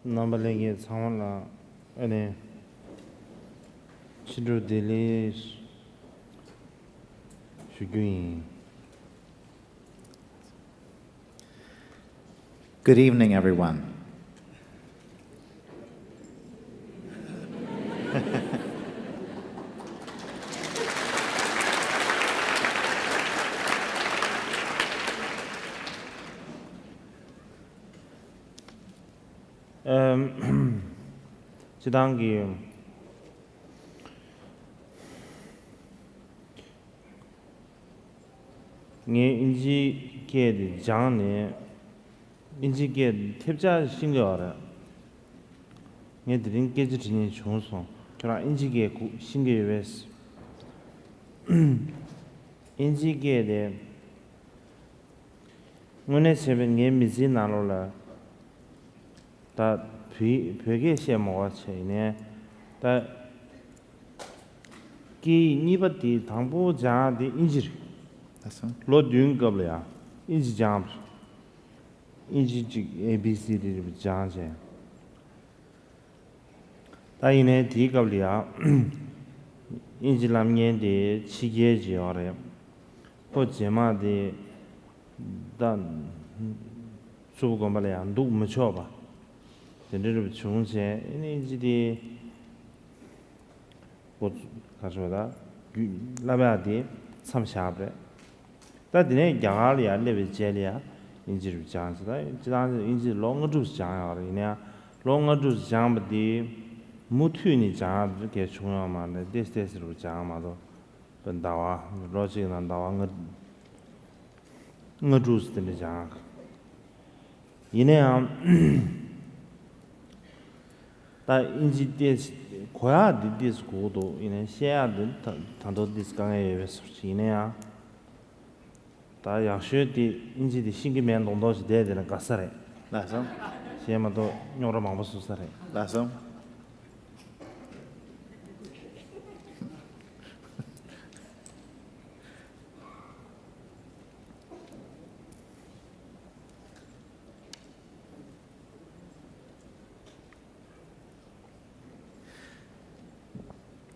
Nambalenge Samala and Chidru Delays Shuguin. Good evening, everyone. Chidangi Inji Kid Johnny Inji Kid Tipja Singer didn't get it in Chonson. Inji Gate Singer West Inji Gate when I 7 game is in Alola that Peggy more chain that Key Nibati Tambo Jar the injury. That's all. Lord Dune Goblia, Inji jumps, Inji ABC did with John. Diane D. Goblia, Inji Lamien de Chigegi or Pojema de Dan Subgombalia and Do Machoba. The little Chunse in Inji de what Caswada Labadi, some sharp. That the name Yangalia live with Jelia, injury chance. Injury longer to Jan or in a longer to Jam, but the Mutuni Jan, get Chunama, this test of Jamado, Bandawa, Roger and Dawa, no juice in the Jan. That injury this quite did this good in a shared Tanto this guy was Chinea. 다 약속이 인지디 신기면 동도시 돼야 되는 가사래. That's 시에마도 요러 망보수사래. all.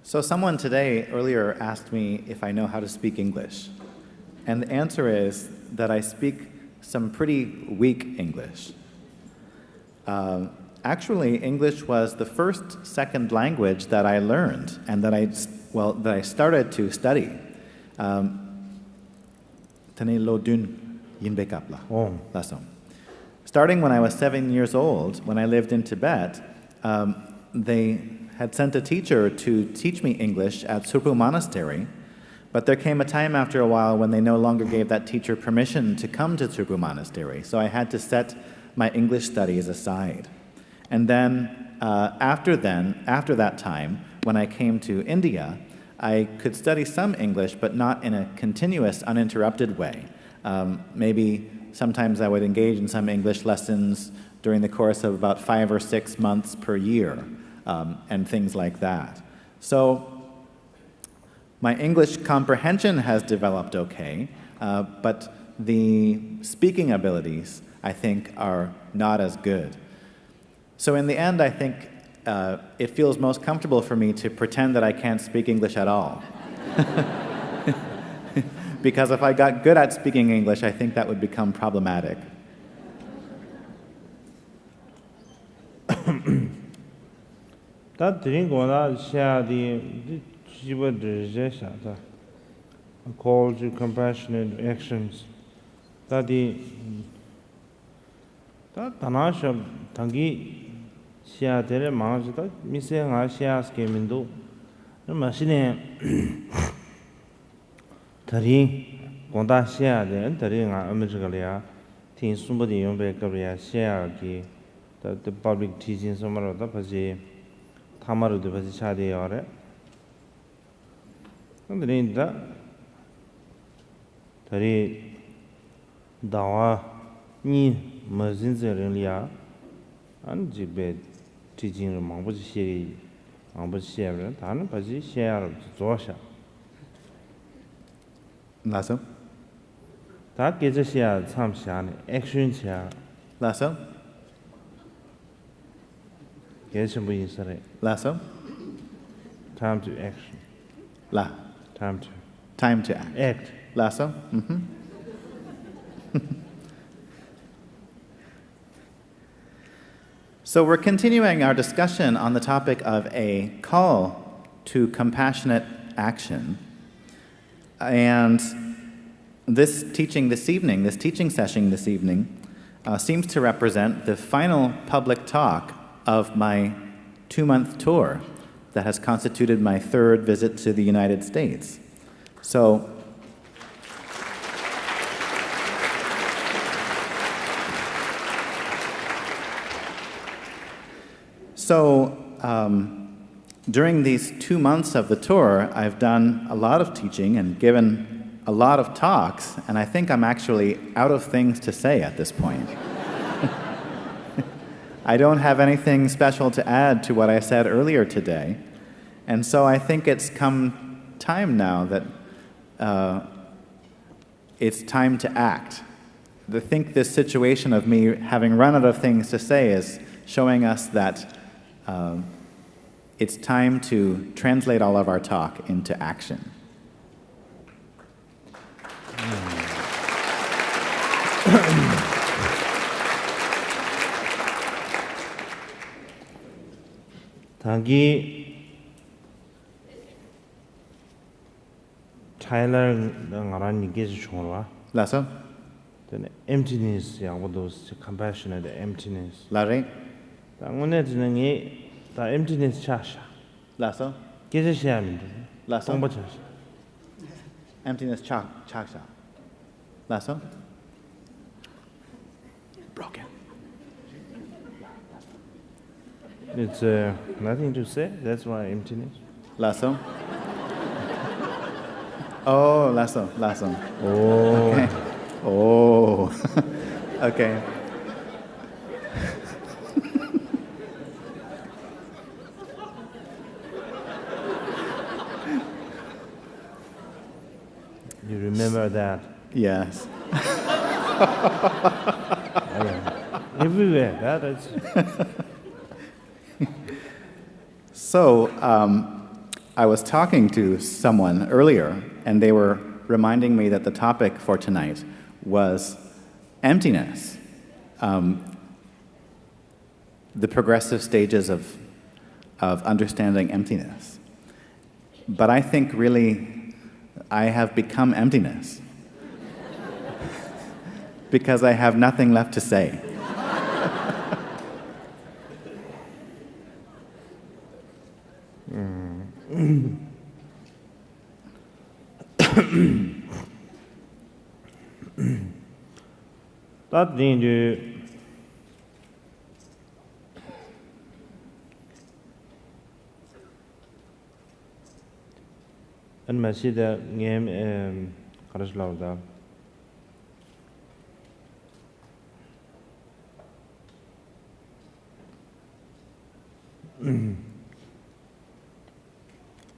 So someone today earlier asked me if I know how to speak English. And the answer is that I speak some pretty weak English. Actually, English was the first second language that I learned and that I started to study. Starting when I was 7 years old, when I lived in Tibet, they had sent a teacher to teach me English at Surpu Monastery. But there came a time after a while when they no longer gave that teacher permission to come to Surpu Monastery, so I had to set my English studies aside. And then, after that time, when I came to India, I could study some English, but not in a continuous, uninterrupted way. Maybe sometimes I would engage in some English lessons during the course of about 5 or 6 months per year, and things like that. So my English comprehension has developed okay, but the speaking abilities, I think, are not as good. So in the end, I think it feels most comfortable for me to pretend that I can't speak English at all. Because if I got good at speaking English, I think that would become problematic. That drink on that share the call to compassionate actions. That Tanasha Tangi share the Mars that missing our shares came into the machine. Tari Gonda share the entering our Americalia, Tin somebody on Bakeria share the public teaching somewhere of the Pazi Tamaru de Pazichadi or Andrinda Tari Dawa Ni Mazinzeria and Jibet teaching Mambushi Mambushi and Pazi share of Zosha. Lasso? That gets a share some shan, action share. Lasso? Yes, we say Lasso? time to action. La. Time to Time to act. act. Lasso? Mm-hmm. So we're continuing our discussion on the topic of a call to compassionate action. And this teaching session this evening, seems to represent the final public talk of my 2-month tour that has constituted my 3rd visit to the United States. So, during these 2 months of the tour, I've done a lot of teaching and given a lot of talks, and I think I'm actually out of things to say at this point. I don't have anything special to add to what I said earlier today, and so I think it's come time now that it's time to act. I think this situation of me having run out of things to say is showing us that it's time to translate all of our talk into action. Tangi Tyler ngaran nige chongwa. Lasso? The emptiness yang those compassionate emptiness. Larry? 당원에 드는 다 emptiness 차샤. Lasso? 계제시합니다. Lasso? 동보 차샤. Emptiness chaksha. Lasso? Broken. It's nothing to say. That's why emptiness. Lasso? Oh, lasso. Oh. Okay. Oh. Okay. You remember that? Yes. Everywhere. That is. So, I was talking to someone earlier, and they were reminding me that the topic for tonight was emptiness, the progressive stages of understanding emptiness. But I think really I have become emptiness because I have nothing left to say. That means you and my see the game Karaslavda.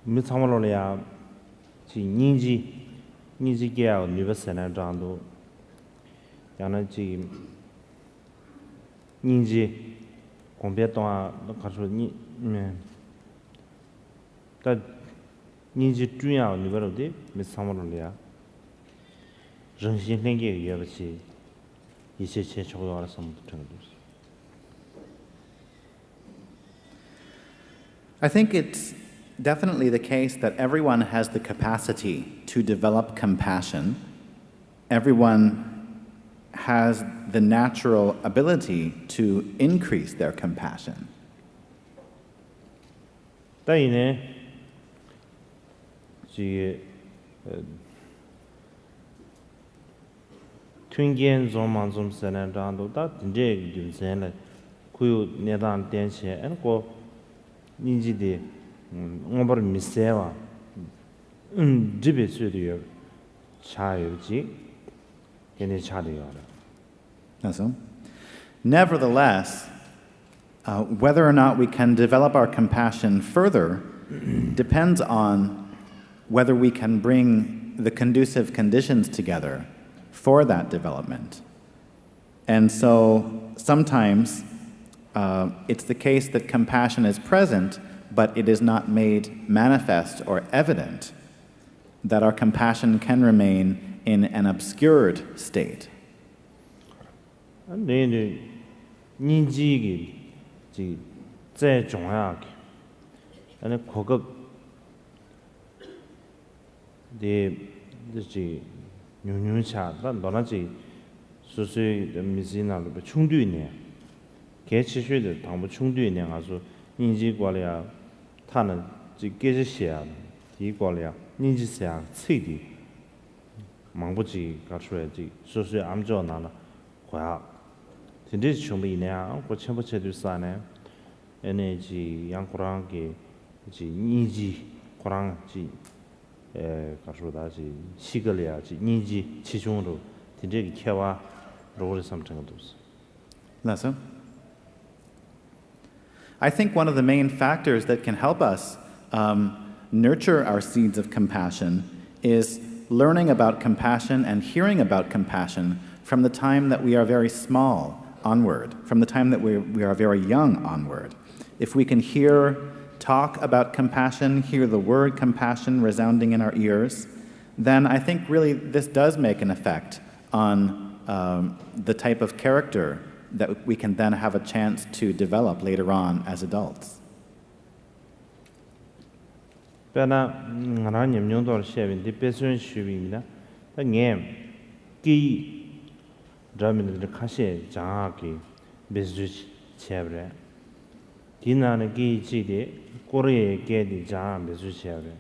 미참으로야 지 니지게야 university 장도 야는 지 니지 공부했던 가서 다 니지 중요한 university 미참으로야 정신력이 예버지 이제 제초가 알아서 못 정도. I think it's definitely the case that everyone has the capacity to develop compassion. Everyone has the natural ability to increase their compassion. 따이네 지 튠겐 좀만 좀 세나다도 다 이제 김세네 kuyu nedan tenche en ko ninji de ngobar misewa jibe sudiyo chayoji kene chadiyo. So, nevertheless, whether or not we can develop our compassion further depends on whether we can bring the conducive conditions together for that development. And so sometimes it's the case that compassion is present, but it is not made manifest or evident, that our compassion can remain in an obscured state. 네 인지기 지 제일 중요하게 아니 고급 네 지 뉴뉴샤다 너나지 수수의 미진나로 충두이네 개치수의 당부 충두이네 가서 인지 관리야 타는 지 계지시야 이 관리야 인지시야 최디 망부지 가수야지 수수의 암조 나나 고야 진짜 충분히냐 그 첨부체도 싸네 에너지 양고랑게 지 인지 고랑지 가수다지 시글이야지 인지 지중으로 진짜 개와 로를 삼정도스 Lasso? I think one of the main factors that can help us nurture our seeds of compassion is learning about compassion and hearing about compassion from the time that we are very small onward, from the time that we are very young onward. If we can talk about compassion, hear the word compassion resounding in our ears, then I think really this does make an effect on the type of character that we can then have a chance to develop later on as adults. 배나 하나님 용도를 시험인데 배수는 쉬입니다. 님 기 저민들 카시에 장하기 배수 체브레 디나는 기 지데 꼬리에 게디 장 배수 체브레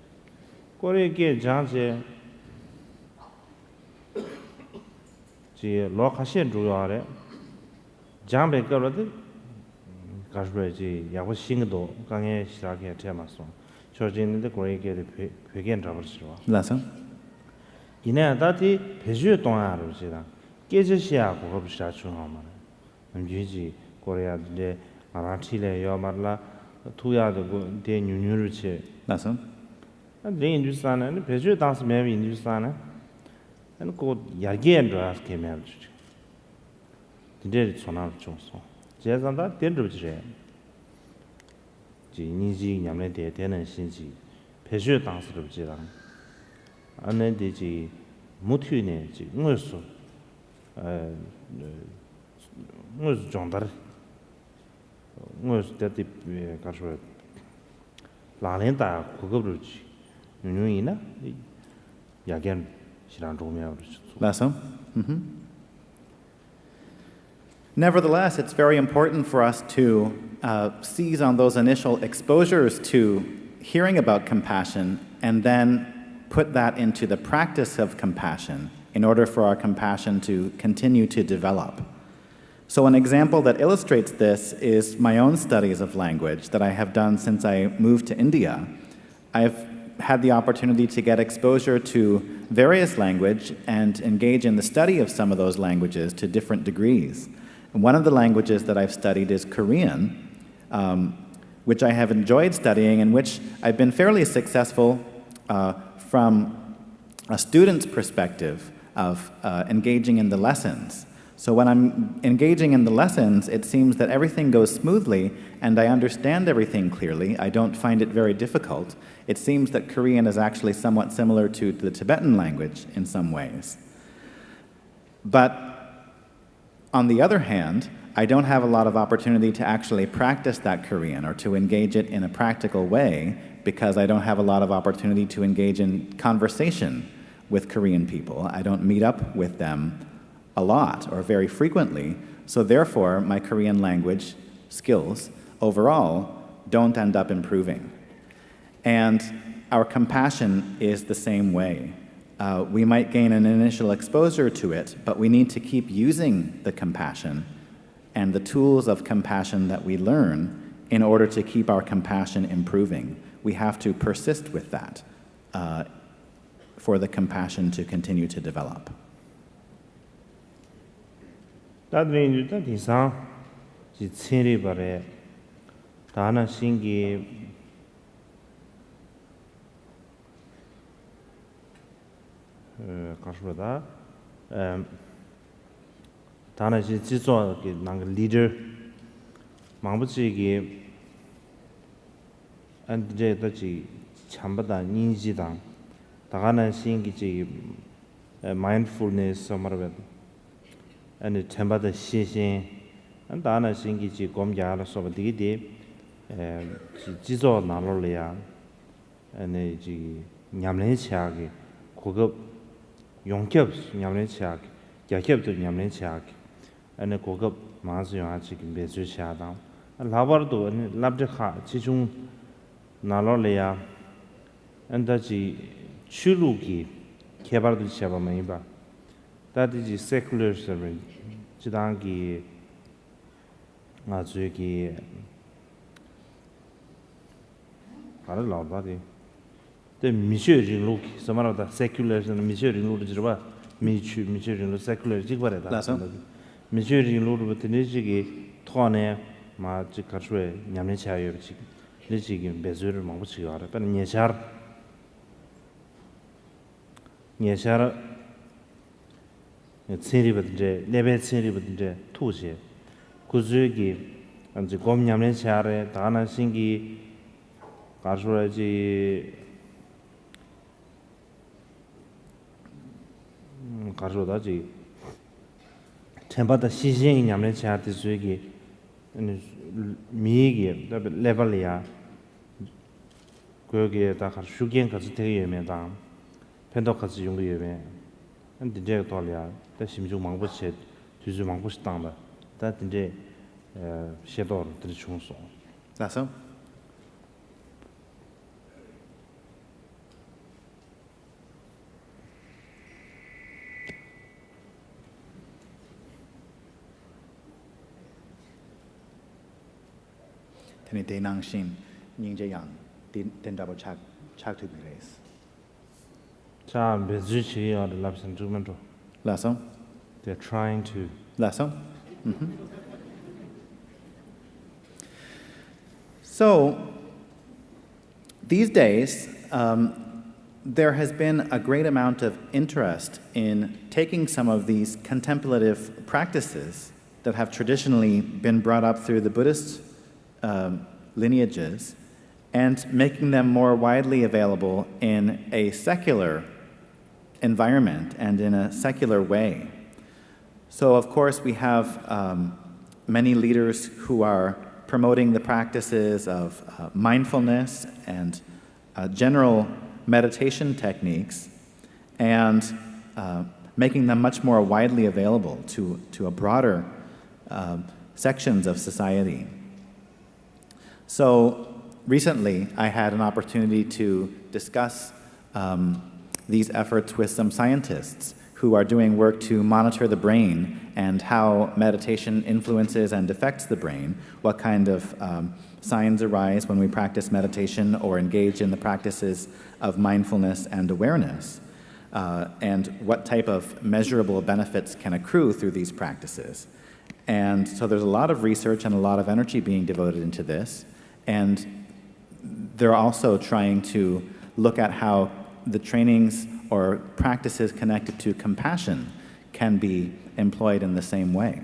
꼬리에 게 장제 지 로카시에 주요하래 장배 거로도 가스브레지 야고 싱도 강에 시작해 테마소 저진데 꼬리에 게 회견 잡으시죠. Lasso? 이내 다티 배수 동아로 지다 깨지시야 고급시아 중앙만 남주지 코리아데 마라티레 요말라 투야도 데 뉴뉴르체 Lasso? 데 인두산에 배주 당스 매비 인두산에 고 야게엔드라스 케메르지 데 소나 총소 제산다 덴르지레 지니지 냠레데 되는 신지 배주 당스를 지다 안내되지 못히네 지 응어서 무슨 정도를 무슨 때때 가서 라렌다 고급을 지 유유이나 야겐 시란 로미아를 Lasso? Nevertheless, it's very important for us to seize on those initial exposures to hearing about compassion and then put that into the practice of compassion in order for our compassion to continue to develop. So an example that illustrates this is my own studies of language that I have done since I moved to India. I've had the opportunity to get exposure to various language and engage in the study of some of those languages to different degrees. And one of the languages that I've studied is Korean, which I have enjoyed studying and which I've been fairly successful from a student's perspective of engaging in the lessons. So when I'm engaging in the lessons, it seems that everything goes smoothly and I understand everything clearly. I don't find it very difficult. It seems that Korean is actually somewhat similar to the Tibetan language in some ways. But on the other hand, I don't have a lot of opportunity to actually practice that Korean or to engage it in a practical way because I don't have a lot of opportunity to engage in conversation with Korean people. I don't meet up with them a lot or very frequently, so therefore my Korean language skills overall don't end up improving. And our compassion is the same way. We might gain an initial exposure to it, but we need to keep using the compassion and the tools of compassion that we learn in order to keep our compassion improving. We have to persist with that for the compassion to continue to develop. 다들 이상 지 체리 바래 다나 신기 가수다 다나 지 지소 그 나가 리더 망부지기 안제다지 참바다 인지당 다가는 신기지 mindfulness somewhere and 참바다 시신 안다는 신기지 검야로 소바디디 지조 나로리아 and 지 냠렌치하게 고급 용격 냠렌치하게 야겹도 냠렌치하게 and 고급 마스용하지 매주시하다 라버도 랍드카 지중 나로리아 안다지 추루기 개발도 시작하면 봐 다디지 secular servant 지당기 아주기 바로 나와봐디 데 미셔링로 서마라다 secular는 미셔링로 지르바 미셔링로 secular 지거래다 미셔링로 버티니지기 토네 마지 가르에 냠네 차요지 리지기 베즈를 먹고치고 알아 빨리 녀샤르 세리버든데 레벨 세리버든데 투시 구즈기 안지 곰냠네 차레 다나 신기 가르라지 가르다지 템바다 시신이 냠네 차르 주기 미기 레벨이야 거기에 다 슈겐 같이 되게 유명하다 펜도 같이 용도 유명 근데 이제 돌이야 다 심중 망부시 주주 망부시 땅다 다 이제 셰도 들이 중소 Lasso? Tani denang shin ningje yang den double chak to be race. 자 매주치 어디 랍선 주면도 Lasso? they're trying to Lasso? So, these days, there has been a great amount of interest in taking some of these contemplative practices that have traditionally been brought up through the Buddhist lineages and making them more widely available in a secular environment and in a secular way. So, of course, we have many leaders who are promoting the practices of mindfulness and general meditation techniques and making them much more widely available to a broader sections of society. So recently, I had an opportunity to discuss these efforts with some scientists who are doing work to monitor the brain and how meditation influences and affects the brain, what kind of signs arise when we practice meditation or engage in the practices of mindfulness and awareness, and what type of measurable benefits can accrue through these practices. And so there's a lot of research and a lot of energy being devoted into this, and they're also trying to look at how the trainings or practices connected to compassion can be employed in the same way.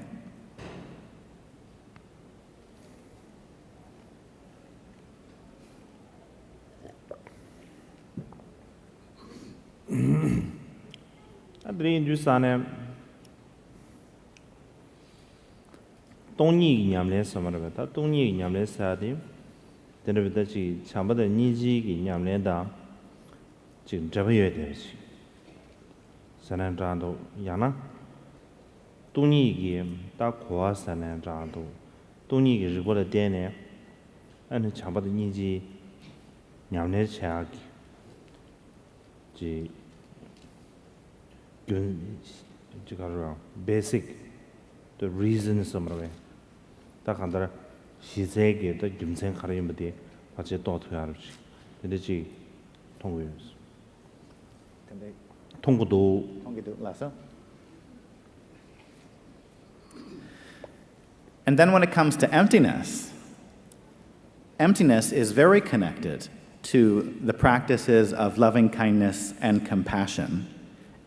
아들이 주산에 동이 냠레서 말하다 동이 냠레서디 데르비다지 참바다 니지기 냠레다 지금 잡아야 되지 산안장도 야나 동이기 다 고아 산안장도 동이기 리고的店呢 안에 참바다 니지 냠레차기 지 지가로 basic the reasons somewhere 다 간다 시세게 더 김생 가려면데 같이 또 토야르지 근데 지 통고요 통고도 And then when it comes to emptiness, emptiness is very connected to the practices of loving kindness and compassion.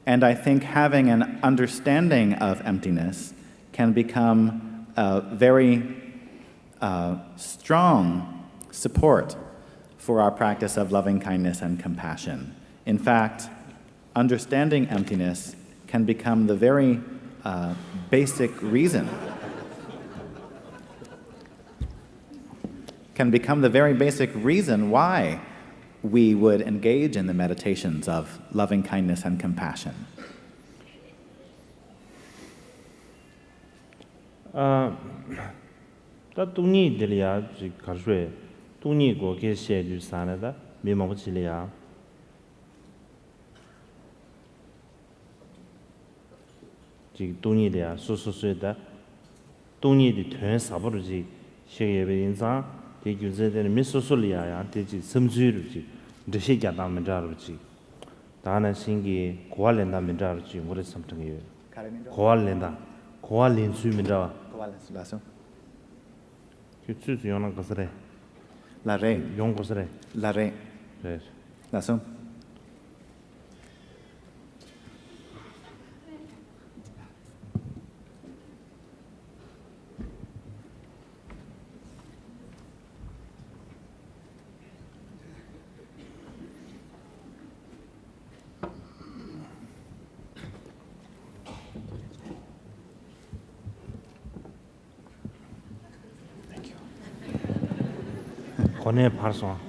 And I think having an understanding of emptiness can become very strong support for our practice of loving kindness and compassion. In fact, understanding emptiness can become the very basic reason why we would engage in the meditations of loving kindness and compassion. 다 동니들이야 지 가르쇠 동니고 게시해 줄 사나다 미망부치리야 지 동니들이야 소소소다 동니의 된 사버르지 시에베 인상 대규제되는 미소소리야야 대지 섬주르지 드시게 담면자르지 다는 신기 고알렌다 면자르지 우리 섬정이 고알렌다 고알린 수면자 규칙 요는 것을 La re. 용 것을 La re. 네. Lasso.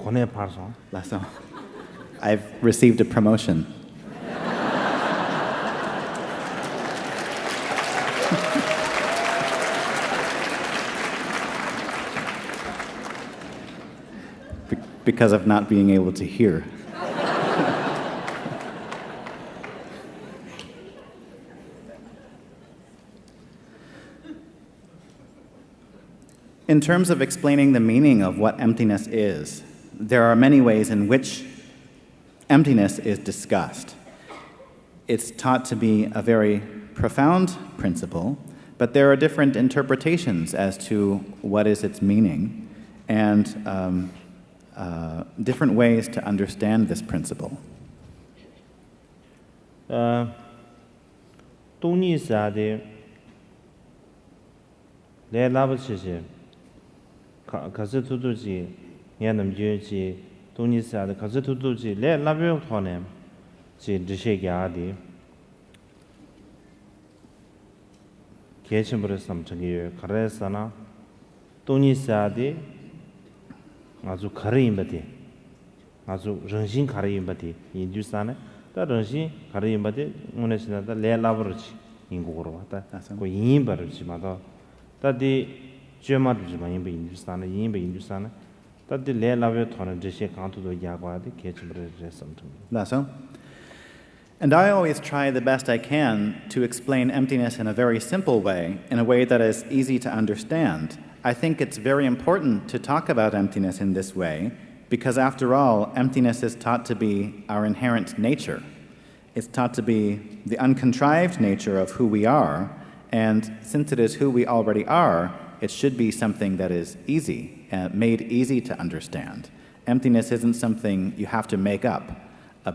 권해 발송. Lasso. I've received a promotion. Because of not being able to hear. In terms of explaining the meaning of what emptiness is, there are many ways in which emptiness is discussed. It's taught to be a very profound principle, but there are different interpretations as to what is its meaning and different ways to understand this principle. 동니사데 내 라버치시 가스투두지 얘는 동니사데 가스투두지 내 라벼 토네 지 드시게아디 계심으로 삼청이 가래서나 동니사데 아주 가르임바디 아주 정신 가르임바디 인주사네 다 정신 가르임바디 오늘시나다 레라버지 인고로 왔다 그 인바르지마다 다디 쥐마르지마 인주사네 인주사네 다디 레라베 토는 제시 강도도 야과디 계심으로 제삼청 Lasso. And I always try the best I can to explain emptiness in a very simple way, in a way that is easy to understand. I think it's very important to talk about emptiness in this way, because after all, emptiness is taught to be our inherent nature. It's taught to be the uncontrived nature of who we are, and since it is who we already are, it should be something that is easy, made easy to understand. Emptiness isn't something you have to make up,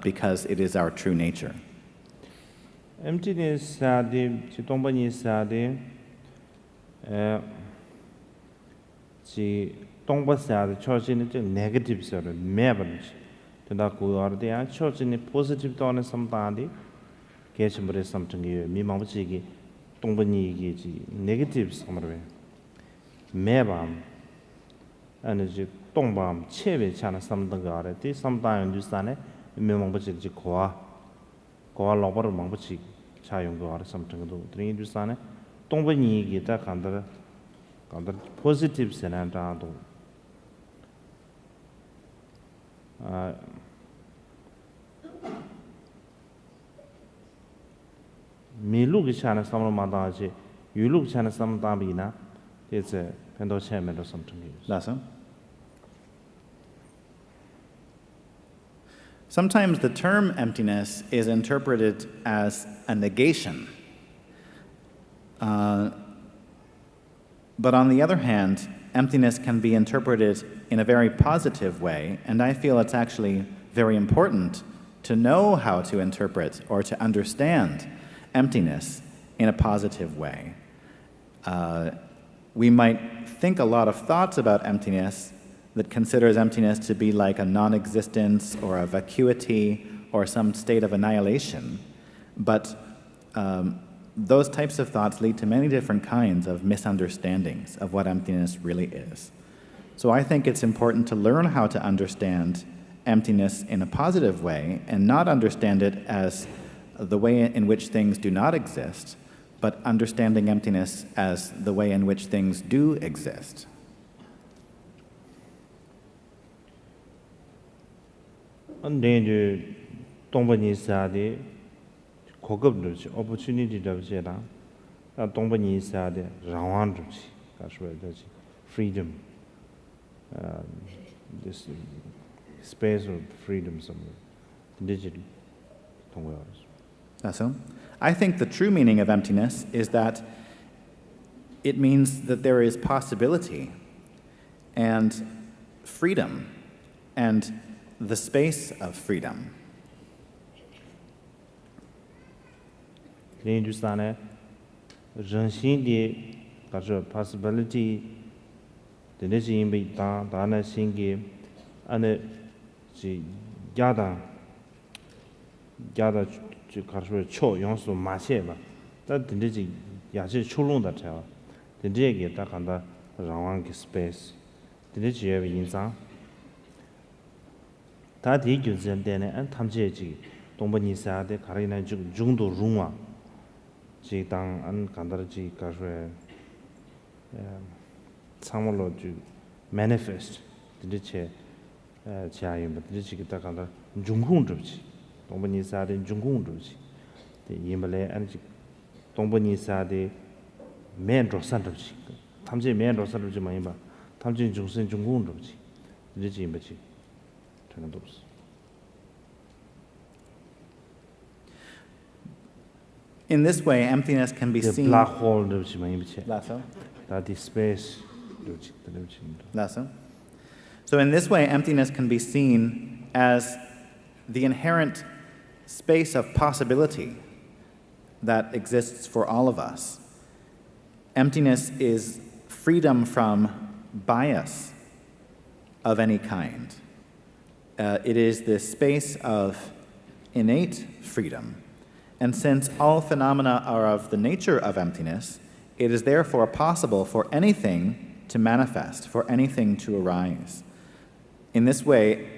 because it is our true nature. Emptiness 사디 지동번이 사디 지 동버사디 초진의 negative 서로 매버지 된다 고어디야 초진의 positive 도는 삼다디 계심으로 삼정이 미망부지기 동번이기 지 negative 섬으로 매밤 에너지 동밤 체외 차나 삼등가 아래디 삼다연 주산에 미망부지기 고아 로버를 망부지 차용도 알아 삼등도 드링 주산에 동번이기 다 간다 positive senanta도 미룩이 차나 삼으로 만다지 유룩 차나 삼다비나 이제 펜도 체면도 삼등이 Lasso. Sometimes the term emptiness is interpreted as a negation. But on the other hand, emptiness can be interpreted in a very positive way, and I feel it's actually very important to know how to interpret or to understand emptiness in a positive way. we might think a lot of thoughts about emptiness that considers emptiness to be like a non-existence or a vacuity or some state of annihilation. But those types of thoughts lead to many different kinds of misunderstandings of what emptiness really is. So I think it's important to learn how to understand emptiness in a positive way and not understand it as the way in which things do not exist, but understanding emptiness as the way in which things do exist. 언제 동반이 사대 고급도 opportunity도 제다 동반이 사대 라완도 가서야지 freedom this space of freedom somewhere digital So, I think the true meaning of emptiness is that it means that there is possibility and freedom and the space of freedom. Understand the possibility the be dana singi and yada cho yonsu masheba that the yachi chulung that tell the jig that kind of rawang space the jig in some that he gives them then and tamjeji 동번이 사대 가리나 중도 룽와 지당 안 간다지 가서 참을로 주 manifest 드리체 자임 드리치 다 간다 중공 접지 동번이 사대 중공 접지 이말에 안지 동번이 사대 맨로 산접지 탐제 맨로 산접지 많이 봐 탐제 중선 중공 접지 드리치 임바지 저는 없어. In this way, emptiness can be the seen. Black hole Lasso. That is space. Lasso. So in this way, emptiness can be seen as the inherent space of possibility that exists for all of us. Emptiness is freedom from bias of any kind. It is this space of innate freedom. And since all phenomena are of the nature of emptiness, it is therefore possible for anything to manifest, for anything to arise. In this way,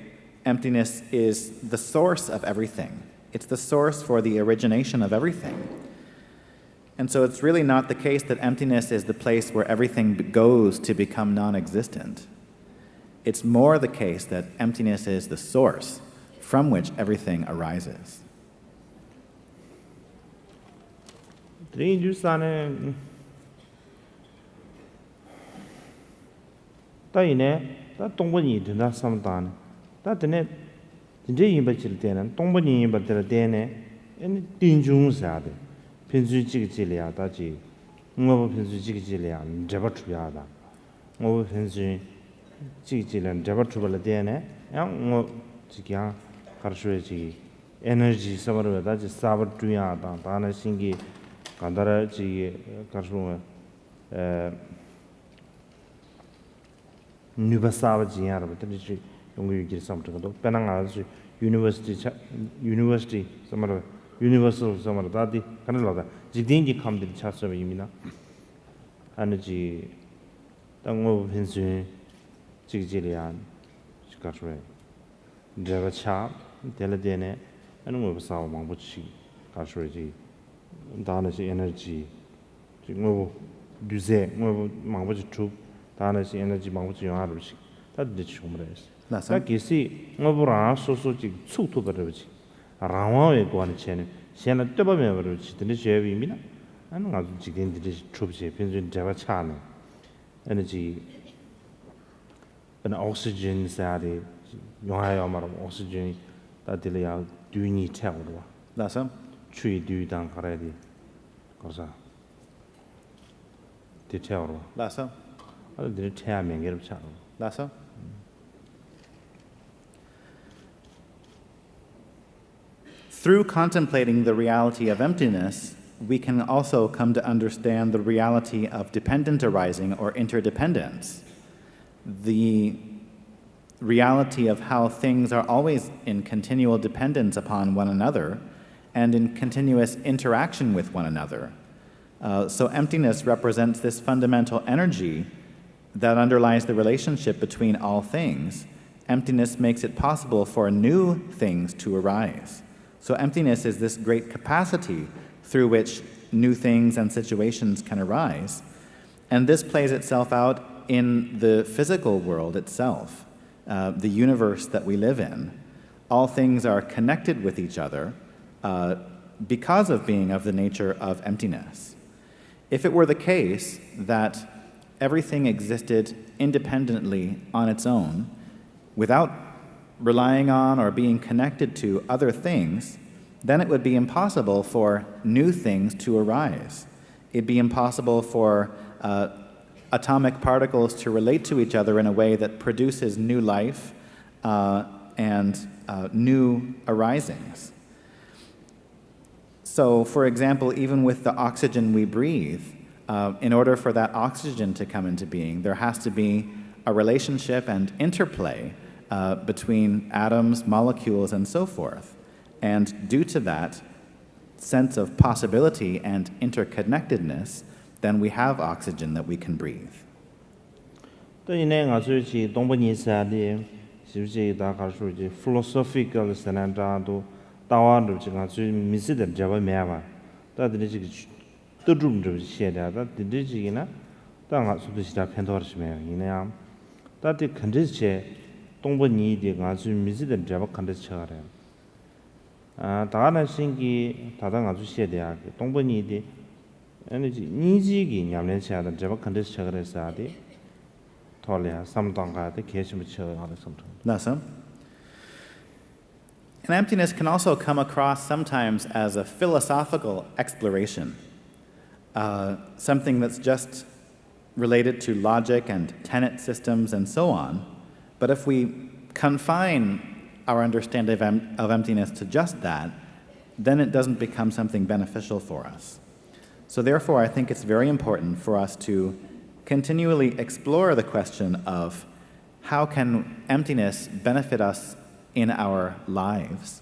emptiness is the source of everything. It's the source for the origination of everything. And so it's really not the case that emptiness is the place where everything goes to become non-existent. It's more the case that emptiness is the source from which everything arises. Dreinjusane Taine, that Tombani did not sometime. That the net, the day in Bachilten, Tombani but the Dene, and Dinjun Sade, Pinsu Chigilia, Taji, Mobo Pinsu Chigilia, Jabatriada, Mobo Pinsu Chigilia, Jabatrubala Dene, and Mo Chigia, Karshuji, energy, somewhere that is Sabatria, Dana Singi. 간다라 지 가르스롱 뉴버사바 지야로 뜻이 용기 길 삼트도 페낭아지 유니버시티 somewhere universal somewhere 다디 간을라다 지딘지 감들 차서면 이미나 아니지 땅모 펜스 지기지리안 가르스롱 제가 차 델레데네 아니 뭐 사바 망부치 가르스롱지 다나시 에너지 지금 두제 뭐 망보지 투 다나시 에너지 망보지 영화로시 다들 좀래스 나 기시 뭐보라 소소지 축도 버르지 라와에 관한 체는现在 떠보면 버르지 근데 제비미나 아는 가지고 지겐들이 춥지 편전 제가 차네 에너지 안 오크시즌 사데 영화에 말하면 오크시즌 다들이야 듀니 태우고 나서 Tree do down already. Cosa? Detail. Lasso. I did tell me get a child. Lasso. Through contemplating the reality of emptiness, we can also come to understand the reality of dependent arising or interdependence. The reality of how things are always in continual dependence upon one another and in continuous interaction with one another. So emptiness represents this fundamental energy that underlies the relationship between all things. Emptiness makes it possible for new things to arise. So emptiness is this great capacity through which new things and situations can arise. And this plays itself out in the physical world itself, the universe that we live in. All things are connected with each other because of being of the nature of emptiness. If it were the case that everything existed independently on its own, without relying on or being connected to other things, then it would be impossible for new things to arise. It'd be impossible for atomic particles to relate to each other in a way that produces new life and new arisings. So, for example, even with the oxygen we breathe, in order for that oxygen to come into being, there has to be a relationship and interplay between atoms, molecules, and so forth. And due to that sense of possibility and interconnectedness, then we have oxygen that we can breathe. philosophical 다가나 신기 다당 아주 시대야 동번이디 에너지 니지기 냠내셔야 저거 컨디션 쳐그래서디 돌려 삼동가데 계시면 쳐하는 something. Listen. And emptiness can also come across sometimes as a philosophical exploration, something that's just related to logic and tenet systems and so on. But if we confine our understanding of emptiness to just that, then it doesn't become something beneficial for us. So therefore, I think it's very important for us to continually explore the question of how can emptiness benefit us in our lives?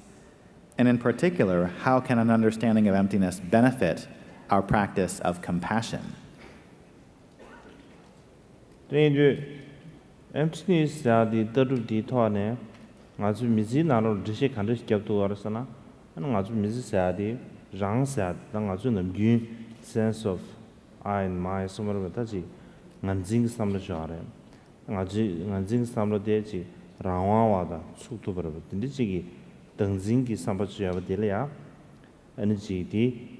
And in particular, how can an understanding of emptiness benefit our practice of compassion? Emptiness 아주 미지 나로 드시 간듯이 겹도 알았으나 아주 미지 사디 장사 당 아주 넘기 sense of I and my somewhere 다지 난징 삼로 자래 아주 난징 삼로 되지 라와와다 속도 버버 근데지기 등징기 삼바주야 되려야 에너지디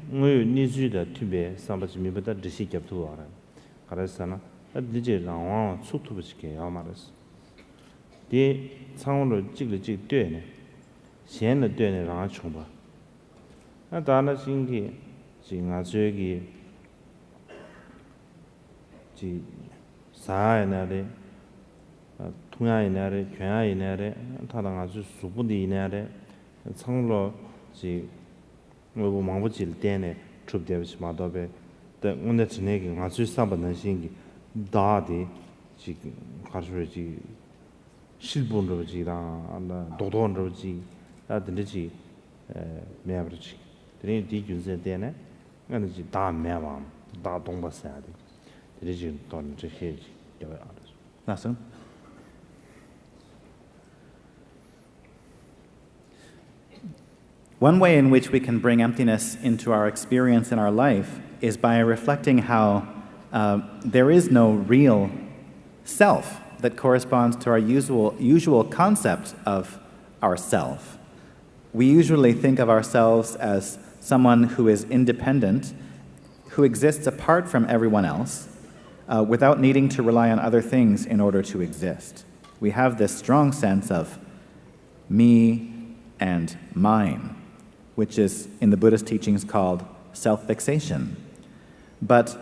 뭐 니주의 투베 삼바주 미보다 드시 겹도 알아 그래서나 이제 라와 속도 버지게 야 말았어 디 상으로 찍을 되네. 현의 되네 랑 총바. 나 다나 신기 지금 아주기 지 사이나레 통야이나레 괜야이나레 타당 아주 수분이나레 상으로 지 뭐 망부질 때네 춥되지 마도베 때 오늘 지내기 아주 삼바는 신기 다디 지금 가르쳐지 실본로지랑 도도원로지 아든지 매버지 드린 디준세 때네 에너지 다 매와 다 동바사야 돼 드리지 돈 저게 여기 알아서 Listen. One way in which we can bring emptiness into our experience in our life is by reflecting how there is no real self that corresponds to our usual concept of ourself. We usually think of ourselves as someone who is independent, who exists apart from everyone else, without needing to rely on other things in order to exist. We have this strong sense of me and mine, which is in the Buddhist teachings called self-fixation. But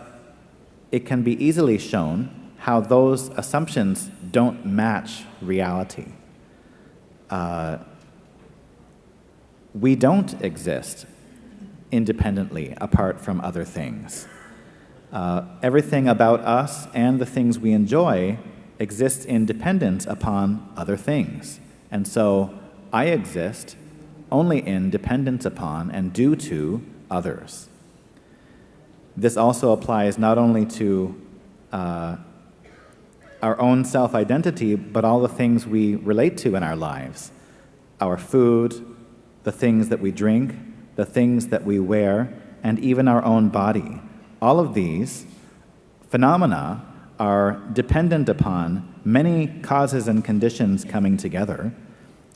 it can be easily shown how those assumptions don't match reality. We don't exist independently apart from other things. Everything about us and the things we enjoy exists in dependence upon other things. And so I exist only in dependence upon and due to others. This also applies not only to our own self-identity, but all the things we relate to in our lives. Our food, the things that we drink, the things that we wear, and even our own body. All of these phenomena are dependent upon many causes and conditions coming together,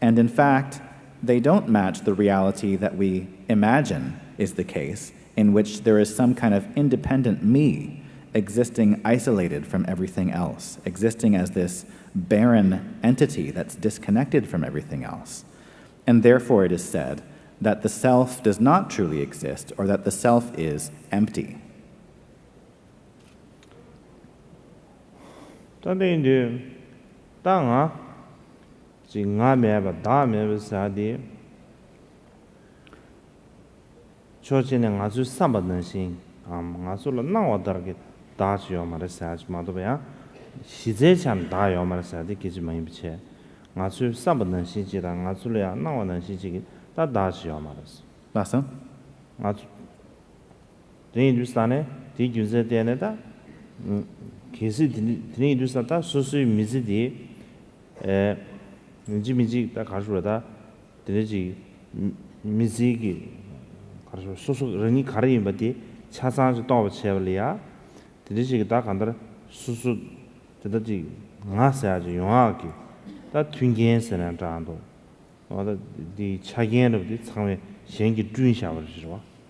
and in fact, they don't match the reality that we imagine is the case, in which there is some kind of independent me existing isolated from everything else, existing as this barren entity that's disconnected from everything else. And therefore it is said that the self does not truly exist, or that the self is empty.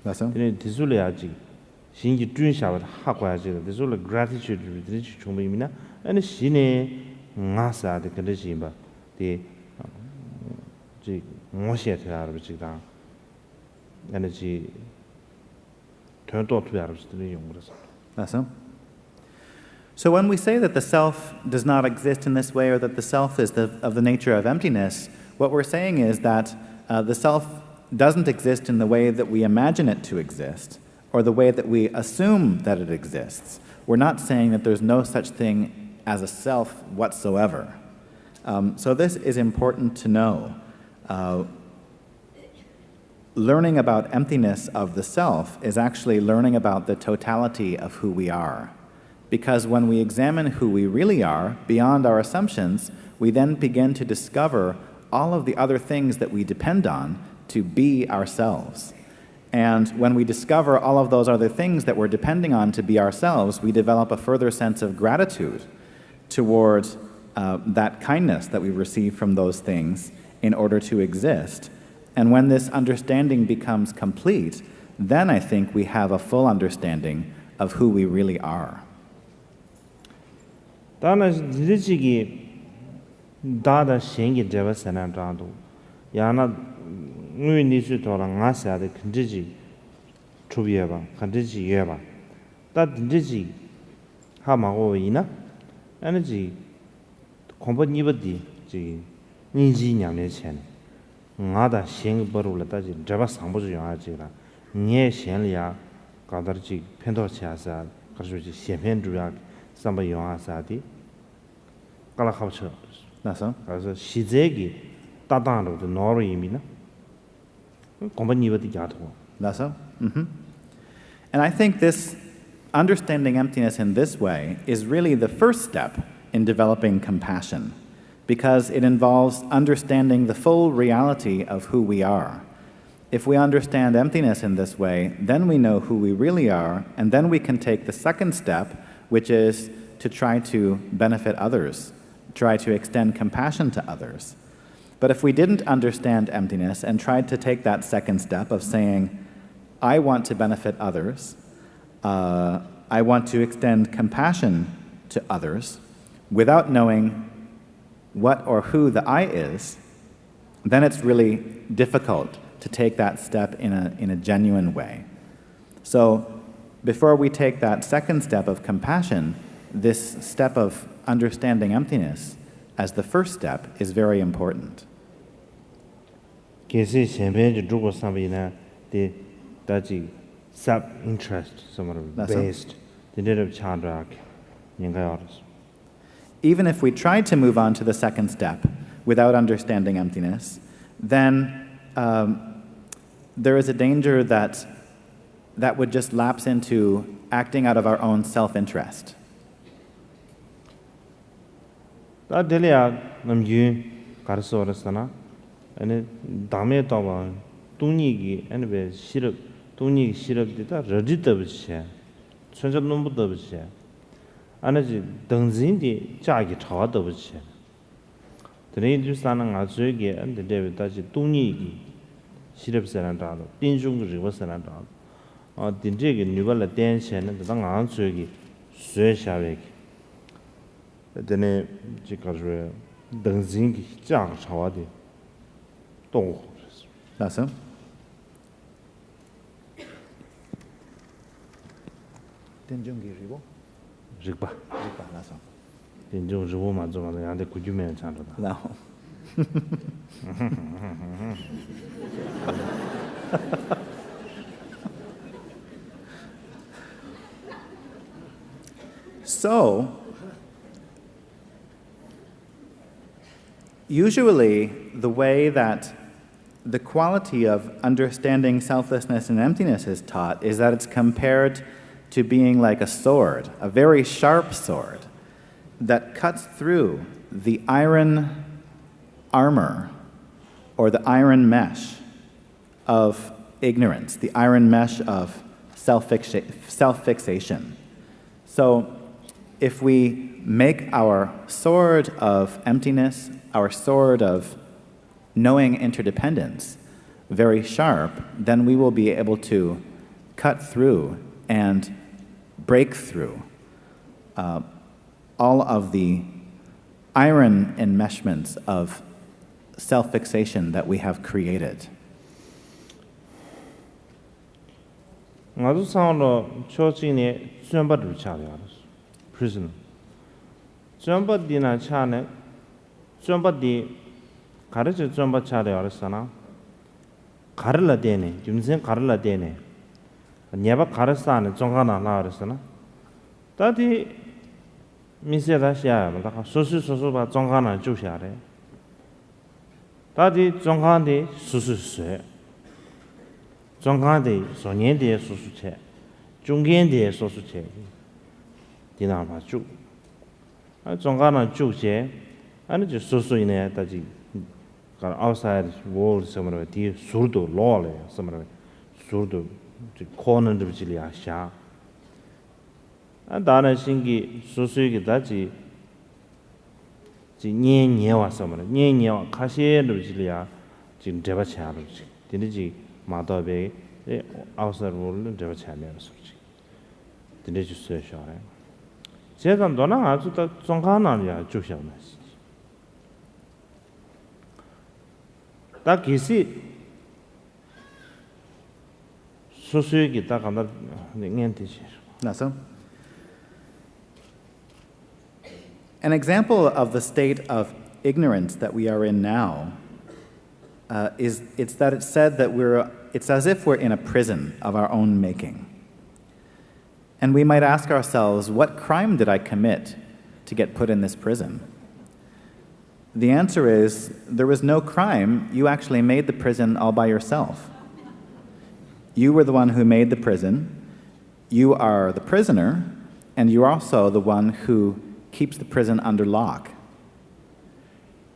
Lasa? Lasa? 신기 준샤와 하고야지 그래서 gratitude 드리지 좀이미나 아니 신에 나사데 그러지 디 지 모시에트라 그러지다 에너지 더도 투야르스들이 용그래서 Lasa? So when we say that the self does not exist in this way, or that the self is of the nature of emptiness, what we're saying is that the self doesn't exist in the way that we imagine it to exist, or the way that we assume that it exists. We're not saying that there's no such thing as a self whatsoever. So this is important to know. Learning about emptiness of the self is actually learning about the totality of who we are. Because when we examine who we really are, beyond our assumptions, we then begin to discover all of the other things that we depend on to be ourselves. And when we discover all of those other things that we're depending on to be ourselves, we develop a further sense of gratitude towards that kindness that we receive from those things in order to exist. And when this understanding becomes complete, then I think we have a full understanding of who we really are. 다나 지지기 다다 생기 제바세나도 야나 누이니스 도랑 아사데 근지지 초비해봐 간지지 예봐 다 근지지 하마고 이나 에너지 콤버니버디 지 니지냐네 chen 나다 생기 버르라다지 제바 상보주 영아지라 니에 생리야 가다르지 펜도치아사 가르주지 세펜주야 삼바 영아사디 깔라카브처 나서? 그래서 시제기 따다로도 노르이미나 Lasa? And I think this understanding emptiness in this way is really the first step in developing compassion, because it involves understanding the full reality of who we are. If we understand emptiness in this way, then we know who we really are, and then we can take the second step, which is to try to benefit others, try to extend compassion to others. But if we didn't understand emptiness and tried to take that second step of saying, I want to benefit others, I want to extend compassion to others, without knowing what or who the I is, then it's really difficult to take that step in a genuine way. So before we take that second step of compassion, this step of understanding emptiness as the first step is very important. that's self-interest, based. Even if we tried to move on to the second step without understanding emptiness, then there is a danger that would just lapse into acting out of our own self-interest. And Awesome. No. So, usually the way that the quality of understanding selflessness and emptiness is taught is that it's compared to being like a sword, a very sharp sword that cuts through the iron armor or the iron mesh of ignorance, the iron mesh of self-fixation. So if we make our sword of emptiness, our sword of knowing interdependence, very sharp, then we will be able to cut through and break through all of the iron enmeshments of self-fixation that we have created. Prison. 가르쳐 좀 차려 알았잖아. 가르라 되네. 김생 가르라 되네. 녀바 가르사는 정하나 나 알았잖아. 다디 미세다시야. 막 소소소소 봐 정하나 주셔래. 다디 정하는데 수수수. 정하는데 소년데 수수체. 중견데 수수체. 디나마 주. 정하나 주제. 아니 저 소소이네 다지. outside world somewhere the surdo law somewhere surdo the corner of the sha and dana singi susugi daji ji nye wa somewhere nye kashe of the jin deba cha lo ji dinji ma do be outside world deba cha me so ji dinji su sha re 제가 너나 아주 다 정하나야 주셔나 다 기시 소수익이 다 간다 낸티지 나서 An example of the state of ignorance that we are in now is that it's said that it's as if we're in a prison of our own making. And we might ask ourselves, what crime did I commit to get put in this prison? The answer is, there was no crime. You actually made the prison all by yourself. You were the one who made the prison. You are the prisoner, and you're also the one who keeps the prison under lock.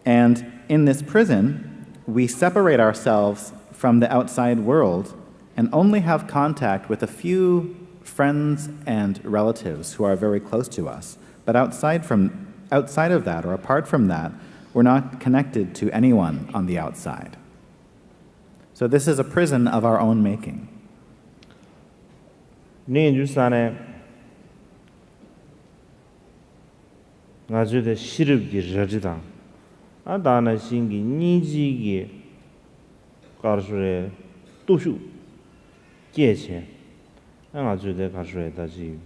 And in this prison, we separate ourselves from the outside world and only have contact with a few friends and relatives who are very close to us. But outside of that, or apart from that, we're not connected to anyone on the outside. So this is a prison of our own making. 나중에 시럽기 저지다. 아다나 신기 니지기 가르스레 도슈 계체. 나중에 가르스레 다지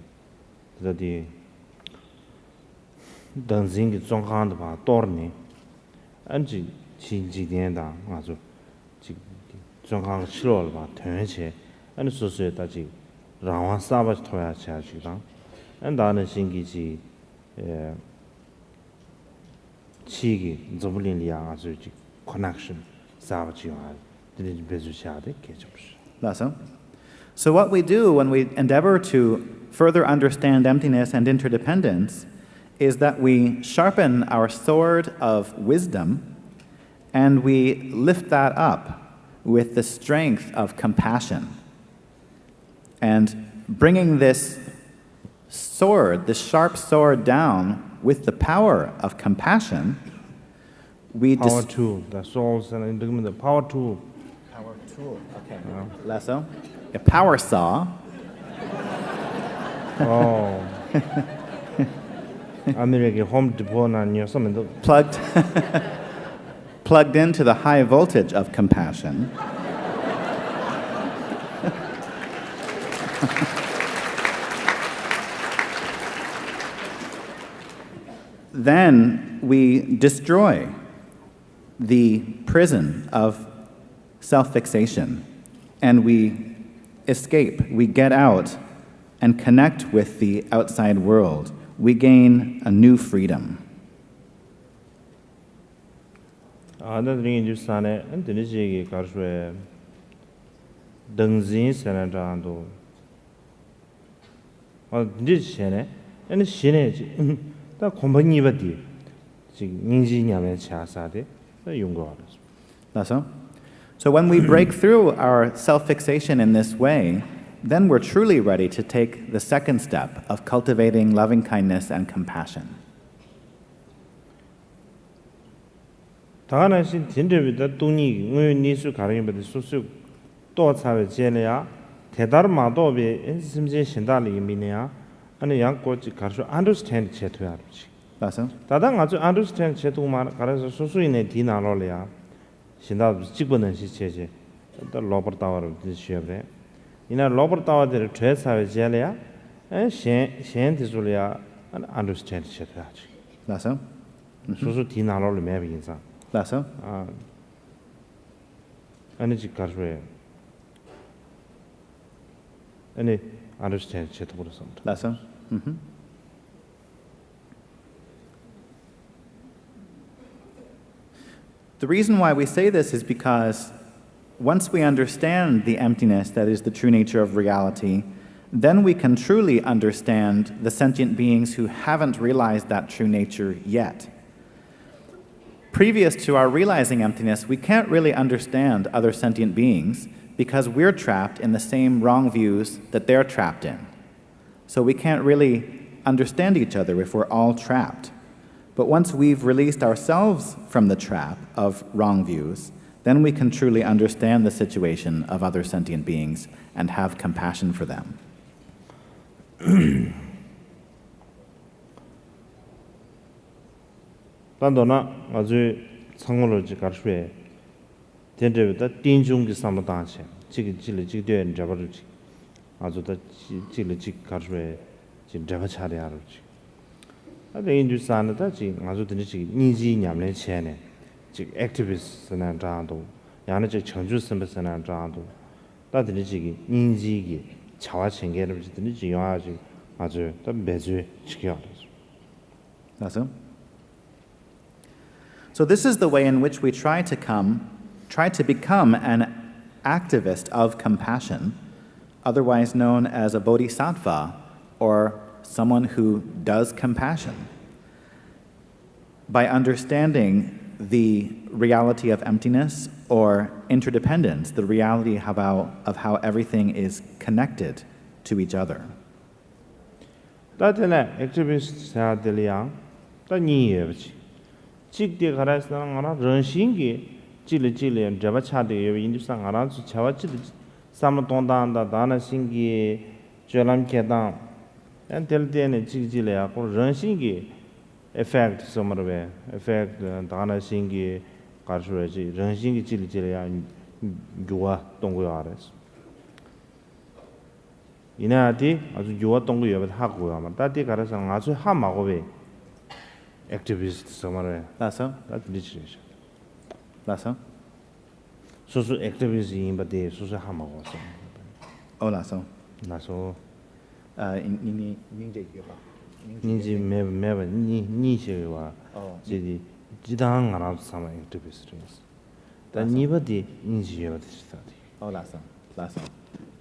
다디 당진기 정한다 봐 도르니. 안지 진지된다. 아주 지 정한 싫어를 봐. 대체 아니 소소에 따지 라와 사바 토야 차지랑 안다는 신기지 치기 좀블린리아 아주 connection 사바지와 드리지 배주샤데 개접시. So what we do when we endeavor to further understand emptiness and interdependence is that we sharpen our sword of wisdom and we lift that up with the strength of compassion. And bringing this sword, this sharp sword down with the power of compassion, we power tool, the souls and the power tool. Power tool, okay. Lesso? A power saw. Oh. 아메리게 홈 디포나 녀서면도 plugged into the high voltage of compassion. Then we destroy the prison of self-fixation and we escape, we get out and connect with the outside world. We gain a new freedom. 아나드링 주산에 엔드니지기 가르스에 등진 세나장도 니지네 엔 신에지 다 콤바니바디 지금 인지냐면 차사데 용거하르스. So when we break through our self-fixation in this way, then we're truly ready to take the second step of cultivating loving kindness and compassion. 다가나신 진저비다 돈이 의니수 가능이버디 수수 또 차베 제네야 대다르마도비 심제 신달이 미네야 아니 양고지 가르쳐 understand 제토야르지. 다당 아주 understand 제토만 가르쳐 수수이네 디나로래야 신다 직분은 시체제 또 로버타워를 드셔베 이나 로버타워들 죄사회 제래야 셴디줄이야 understand 제토야지. 라서 수수 디나로를 매비인사. 라서 아니 지가르에 아니 understand 제토버렸습니다. 라서 The reason why we say this is because once we understand the emptiness that is the true nature of reality, then we can truly understand the sentient beings who haven't realized that true nature yet. Previous to our realizing emptiness, we can't really understand other sentient beings because we're trapped in the same wrong views that they're trapped in. So we can't really understand each other if we're all trapped. But once we've released ourselves from the trap of wrong views, then we can truly understand the situation of other sentient beings and have compassion for them. 단도나 아주 상호를 가르쳐 된저보다 띵중기 삼다한체 지금 지르지되 잡아르지 아주다 지르지 가르쳐 지금 잡아 차례하르지 아데 인주산다 지금 아주 드니지 니지 냠내 체네 지금 액티비스트나 장도 야는 저 청주 선배스나 장도 다드니지 인지기 차와 챙겨를 드니지 요아지 아주 더 매주 지켜야 맞아. So this is the way in which we try to become an activist of compassion, otherwise known as a bodhisattva, or someone who does compassion. By understanding the reality of emptiness or interdependence, the reality of how everything is connected to each other. 다들 액티비스트들이야 다 니예지 직대 가라스는 하나 런신기 찔찔 잡아차대 인도상 알아서 차와치 삼동단다 다나 신기 죄람케당 엔텔데네 직질이야 그 런신기 effect somewhere effect 다나 신기 가르쳐야지 런신기 찔찔이야 요아 동고야 알았어 이나디 아주 요아 동고야 하고요 아마 다디 가라서 아주 하마고베 activist somewhere. Lasso? That's literally. Lasso? So activism, but they so hamago. Oh, la so. 那说 你这个吧。你这没吧你些话 哦，这里几当俺那上面特别是这样子，但你不的你是有的是啥的， Oh, la so.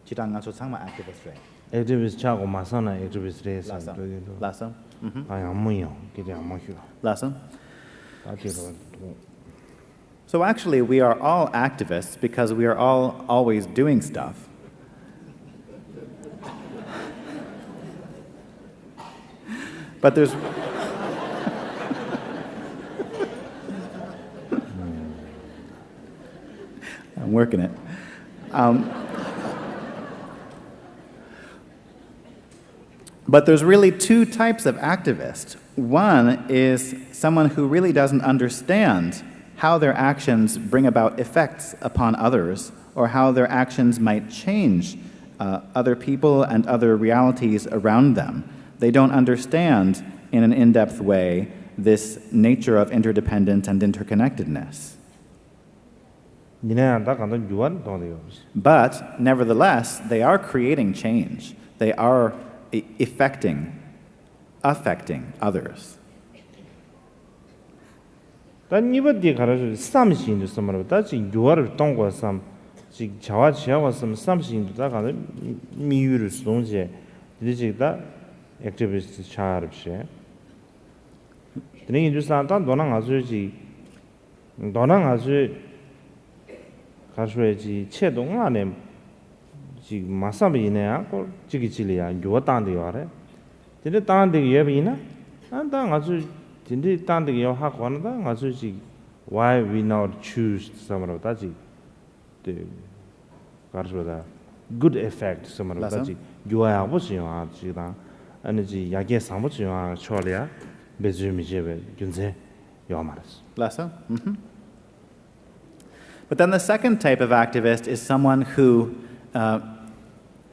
Kita nga so sang ma activist re. 哎这边是查过马上呢，哎这边是这啥 La so. 对对对， La so. 哎呀没有，给这样没有， La so. 啊这个 So actually, we are all activists because we are all always doing stuff. But there's I'm working it. But there's really two types of activist. One is someone who really doesn't understand how their actions bring about effects upon others, or how their actions might change other people and other realities around them. They don't understand in an in-depth way this nature of interdependence and interconnectedness. 니네 다 간다 유한 동네요. But nevertheless, they are creating change. They are affecting others. 단 이번에 가르쳐 삼신도 섬으로 다시 유화를 동거 삼 즉 자와 지하와 섬 삼신도 다 가는 미유를 동시에 이제다 액티비스트 차르시. 드링이 주산다 너랑 아주지 너랑 아주 가셔야지 체동 안에 지금 마사비네야 꼭 지기질이야 요단데요 아래 근데 다른데 예비나 안다 아주 진짜 다른데 요 하고 하는다 아주 지 why we not choose some of that the 가르쳐다 good effect some of that 요야 보시요 아 지다 아니지 약에 상보지요 초리야 베즈미제베 균제 요 말았어 Lessa? But then the second type of activist is someone who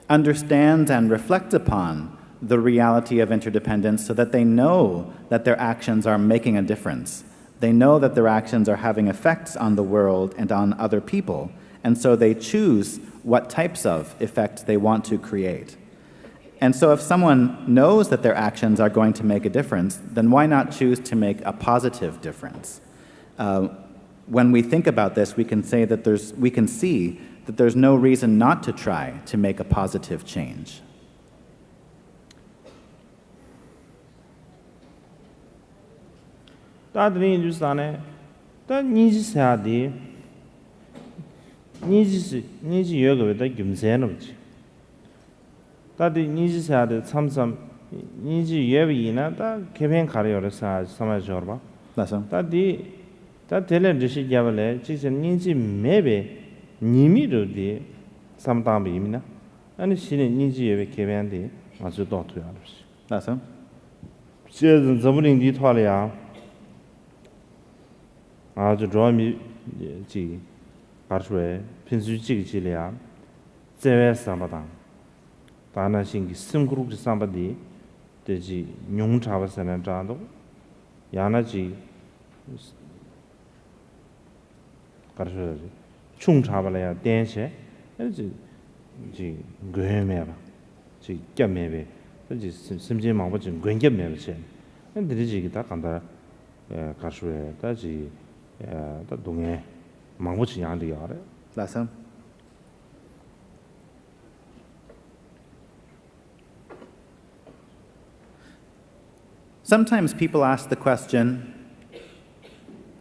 understands and reflects upon the reality of interdependence so that they know that their actions are making a difference. They know that their actions are having effects on the world and on other people, and so they choose what types of effects they want to create. And so if someone knows that their actions are going to make a difference, then why not choose to make a positive difference? When we think about this, we can see that there's no reason not to try to make a positive change. 다들이 인주산에 다 니지사디 니지 여거다 김세는지 다들 니지사데 참삼 니지 예비나 다 개변 가려서 삼아줘봐 Lessa? 다디 다 텔레비전 잡을래 지금 니지 매베 니미로디 삼담비미나 아니 신의 니지 예비 개변데 아주 도토야 알았어 Lessa? 제는 저번에 토할이야 아주 좋아미 지 가르쳐에 핀수지기지래야 제외 삼바당 다나신기 심그룹 삼바디 되지 용차버서는 자도 야나지 가르쳐야지 충차버려야 댄세 지 괴매라 지 껴매베 지 심지 망보진 괴겨매베 근데 지기다 간다 가르쳐야 다지 다 동해 망보치 양도 알아. Lessa? Sometimes people ask the question,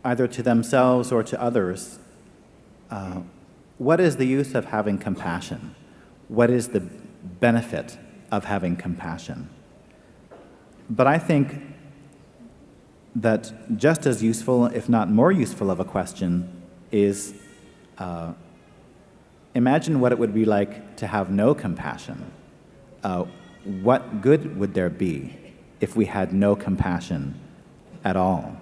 either to themselves or to others, what is the use of having compassion? What is the benefit of having compassion? But I think that just as useful, if not more useful of a question, is imagine what it would be like to have no compassion. What good would there be if we had no compassion at all?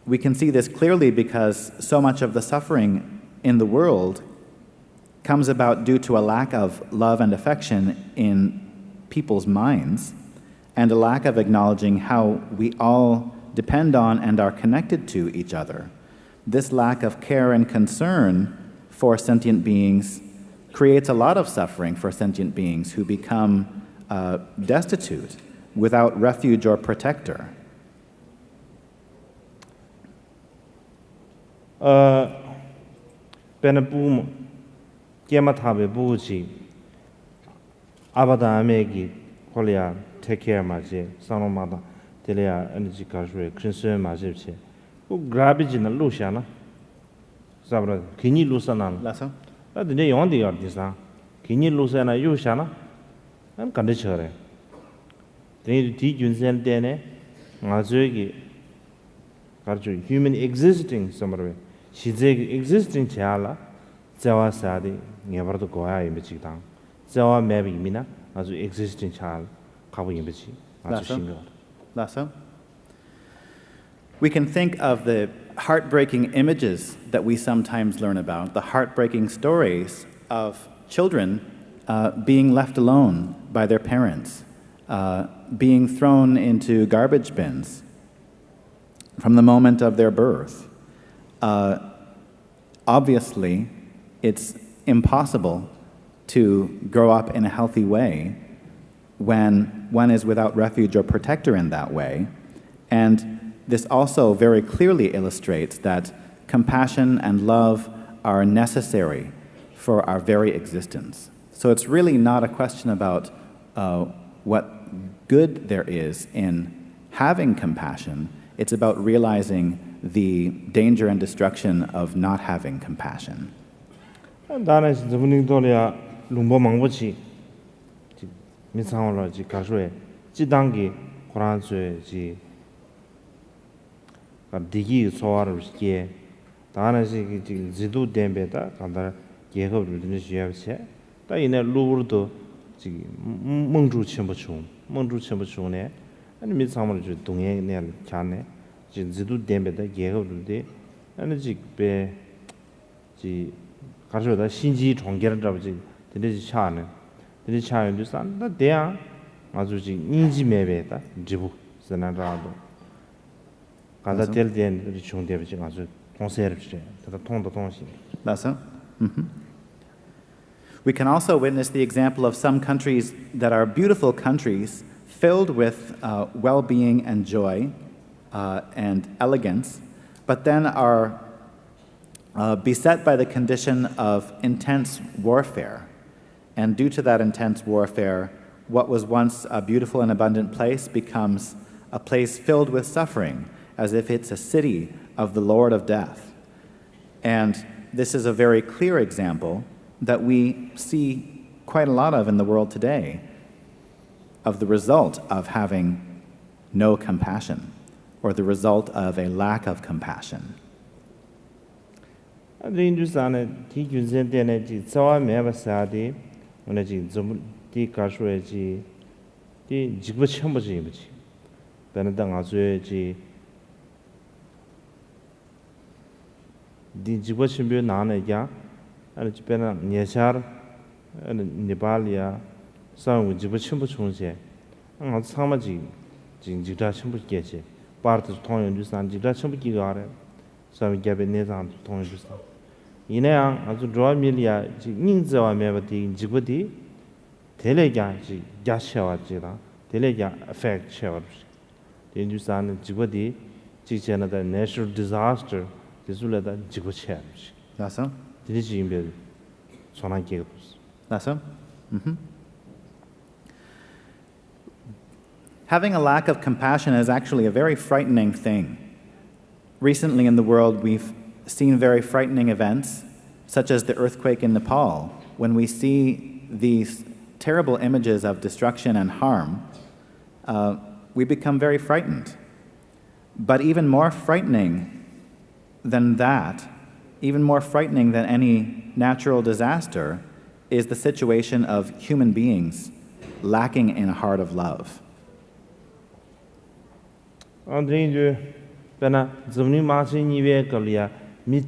We can see this clearly because so much of the suffering in the world comes about due to a lack of love and affection in people's minds, and a lack of acknowledging how we all depend on and are connected to each other. This lack of care and concern for sentient beings creates a lot of suffering for sentient beings who become destitute without refuge or protector. Penapum Kiamatabe Buchi Abada Amegi Kolia take care Maje, Sanomada, Telia Energy Casual, Concern Majiche, who grabbage in a Luciana Sabra, Kini Lusanan. Lasso? That's the day on the artist. Kini Lusana, Yushana, and Kandishere. They teach you send Dene, Mazuki, human existing somewhere. She's existing Chala, Zawa Sadi, never to go in Bichitan. Zawa maybe Mina, as existing child, Kawi in Bichi, as a Lasso? We can think of the heartbreaking images that we sometimes learn about, the heartbreaking stories of children being left alone by their parents, being thrown into garbage bins from the moment of their birth. Obviously, it's impossible to grow up in a healthy way when one is without refuge or protector in that way. And this also very clearly illustrates that compassion and love are necessary for our very existence. So it's really not a question about what good there is in having compassion. It's about realizing the danger and destruction of not having compassion. Digi soar ski, Dana Zidu Dembeta, and Yego Rudinisha, Diana Lurdo, Mundu Chimbuchune, and Midsummer Dunga Nel Chane, Zidu Dembeta, Yego Rudi, and the Jig Be Kajoda Shinji Tongerabji, the Chane, the child to stand that they are Mazuji Ninji Mebeta, Jibu, Senarado. We can also witness the example of some countries that are beautiful countries filled with well-being and joy and elegance, but then are beset by the condition of intense warfare. And due to that intense warfare, what was once a beautiful and abundant place becomes a place filled with suffering, as if it's a city of the Lord of Death. And this is a very clear example that we see quite a lot of in the world today, of the result of having no compassion, or the result of a lack of compassion. Di jibo chimbyo nana ya, and Chipena Niashar and Nepalia, some jibo chimbo chunse, and Samaji, Jigda chimbo geche, part of Tony and Justan, Jigda chimbo gigare, some Gabinezan to Tony Justan. Inang, as to draw Milia, Ninza Mevati, Jiboti, Telega, Gashawa Jira, Telega effect showers. The Justan Jiboti, Chichen the natural disaster. This will let that Jigo challenge. That's so? Did you build Sona Gilbs? That's so? Having a lack of compassion is actually a very frightening thing. Recently in the world, we've seen very frightening events, such as the earthquake in Nepal. When we see these terrible images of destruction and harm, we become very frightened. But even more frightening than that, even more frightening than any natural disaster, is the situation of human beings lacking in a heart of love. Andrew, Bena, Zumni Martin, Nive Galia, meet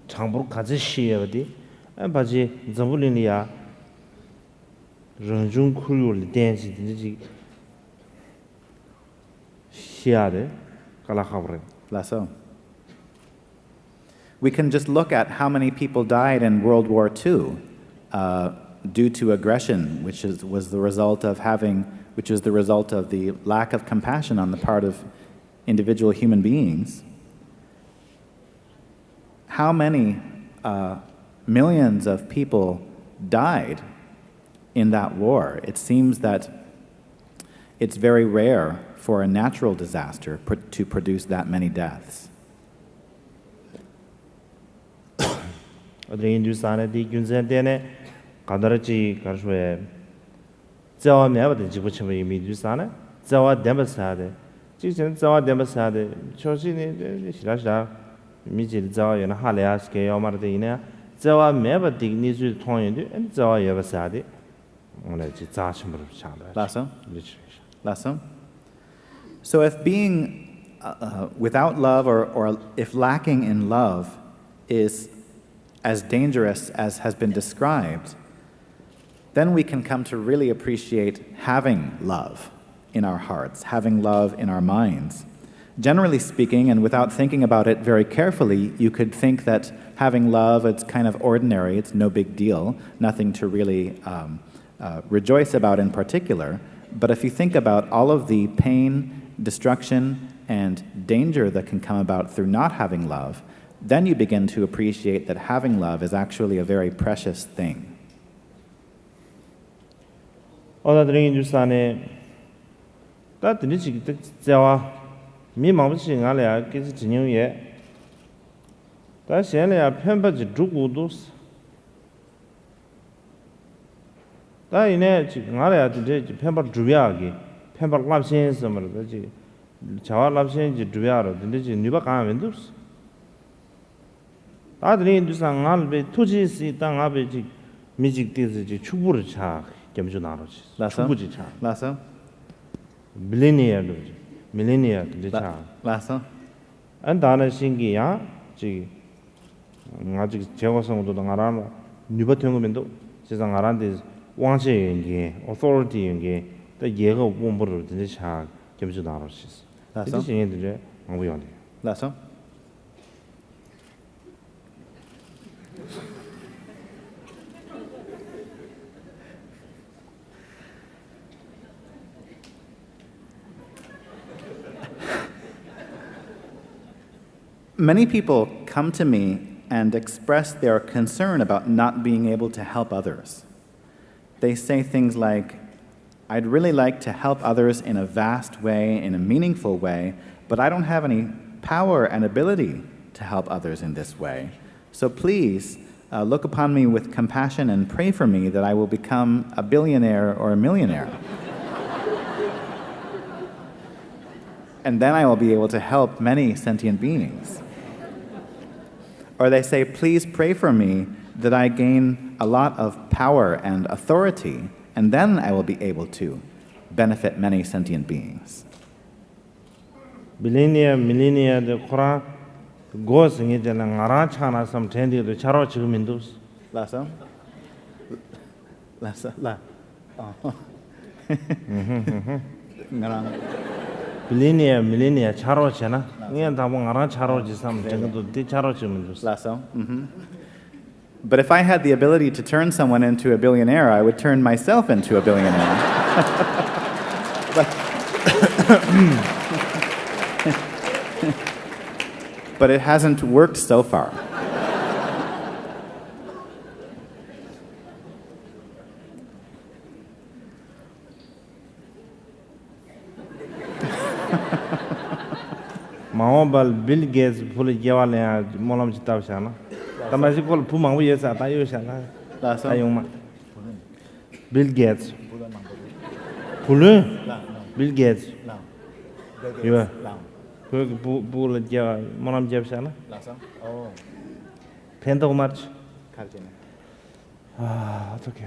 Chambu Kazi, and Baji, Zamulinia, Ranjun Kuru, dance, Shiade, Kalahabre. Lasso. We can just look at how many people died in World War II due to aggression, which was the result of the lack of compassion on the part of individual human beings. How many millions of people died in that war? It seems that it's very rare for a natural disaster to produce that many deaths. 어디 인주산에 디 균센데네 가다르지 가르쇼에 자와 매버데 지부치면 미주산에 자와 데버사데 지진 자와 데버사데 초시니 시라시라 미질 자와 yana 할레아스게 요마르데이네 자와 매버데 니주 통연데 자와 예버사데 오늘 지 자심으로 샤다 Lasso? So if being without love or if lacking in love is as dangerous as has been described, then we can come to really appreciate having love in our hearts, having love in our minds. Generally speaking, and without thinking about it very carefully, you could think that having love, it's kind of ordinary, it's no big deal, nothing to really rejoice about in particular. But if you think about all of the pain, destruction, and danger that can come about through not having love, then you begin to appreciate that having love is actually a very precious thing. 어다드링 인주산에 따드니 지기 자와 미망부시 알아야 계속 진영에 다 현래야 편바지 두고도스 다 이내 지금 알아야 이제 편바 주야기 편바 랍신스 말이지 자와 랍신지 주야로 근데 지금 니바 가면도스 다들이 인주산 알베 토지시 땅 앞에 지 미직디지 축부를 차 겸주 나로지 축부지 차 Lasso? 밀레니아 차 Lasso? 안다는 신기야 지 아직 제거성도 나라는 뉴버팅면도 세상 알아는데 왕제인게 authority인게 또 예가 본부를 진짜 차 겸주 나로지 Lasso? 이제 얘들이 뭐요네 Lasso? Many people come to me and express their concern about not being able to help others. They say things like, I'd really like to help others in a vast way, in a meaningful way, but I don't have any power and ability to help others in this way. So please look upon me with compassion and pray for me that I will become a billionaire or a millionaire. And then I will be able to help many sentient beings. Or they say, please pray for me that I gain a lot of power and authority, and then I will be able to benefit many sentient beings. 밀레니아 코라 고스응이 되는 나라 차나 섬 텐디도 차로 지금인도 Lasso? 밀레니아 차로 잖아 그냥 다 나라 차로 지섬 정도 디 차로 지금인도 Lasso? But if I had the ability to turn someone into a billionaire, I would turn myself into a billionaire. But it hasn't worked so far. 마오발 빌 게이츠 풀이 개발해 몰람 지다우잖아. 담아지 걸 부망부 예사 다 요샤나. 다용마. 빌 게이츠. 불은 빌 게이츠. 이봐. 그 부를 개 몰람 잡잖아. 펜더 마치. 아, 어떡해.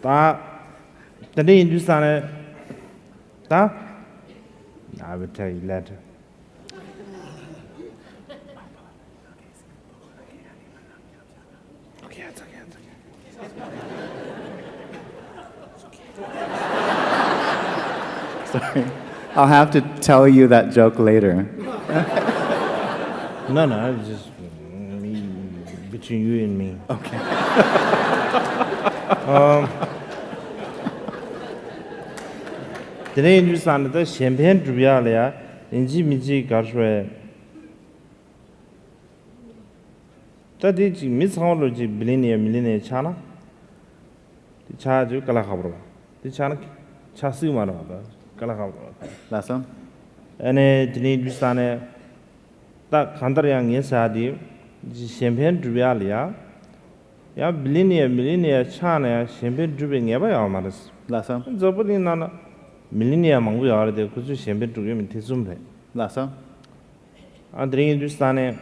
다 근데 인주산에 다 I will tell you later. Okay, it's okay. Sorry. I'll have to tell you that joke later. No, no, it's just between you and me. Okay. Today you stand the champagne Jubialia, in Jimmy Gashway. That is Miss Hology, millionaire China. The charge you Kalakabra. The China Chasimara, Kalakabra. Last one. And a Denise Stane that Kandariang yes, I did. Champagne Jubialia. Ya millionaire China, champagne dripping ever almost. Last one. Zopolina millionaire among we are the Kuzu champagne to give me Tizumbe. Last one. And drink Stane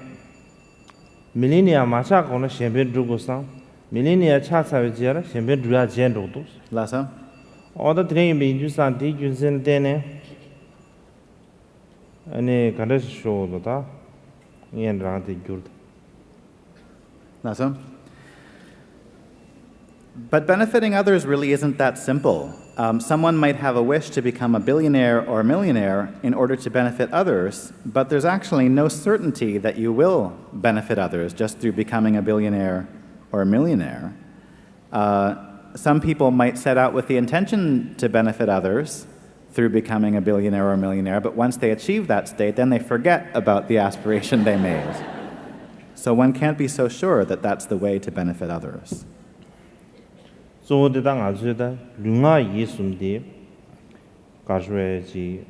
millionaire Macha on a champagne Drugosan, millionaire Chasavajera, champagne Dria Gendotus. Last one. All the train being used on Dickens and Dene. And a Candace show the and Ranti good. Last one. But benefiting others really isn't that simple. Someone might have a wish to become a billionaire or a millionaire in order to benefit others, but there's actually no certainty that you will benefit others just through becoming a billionaire or a millionaire. Some people might set out with the intention to benefit others through becoming a billionaire or a millionaire, but once they achieve that state, then they forget about the aspiration they made. So one can't be so sure that that's the way to benefit others. So the Dang Azuda, Lunga Yisumdi, Gashreji,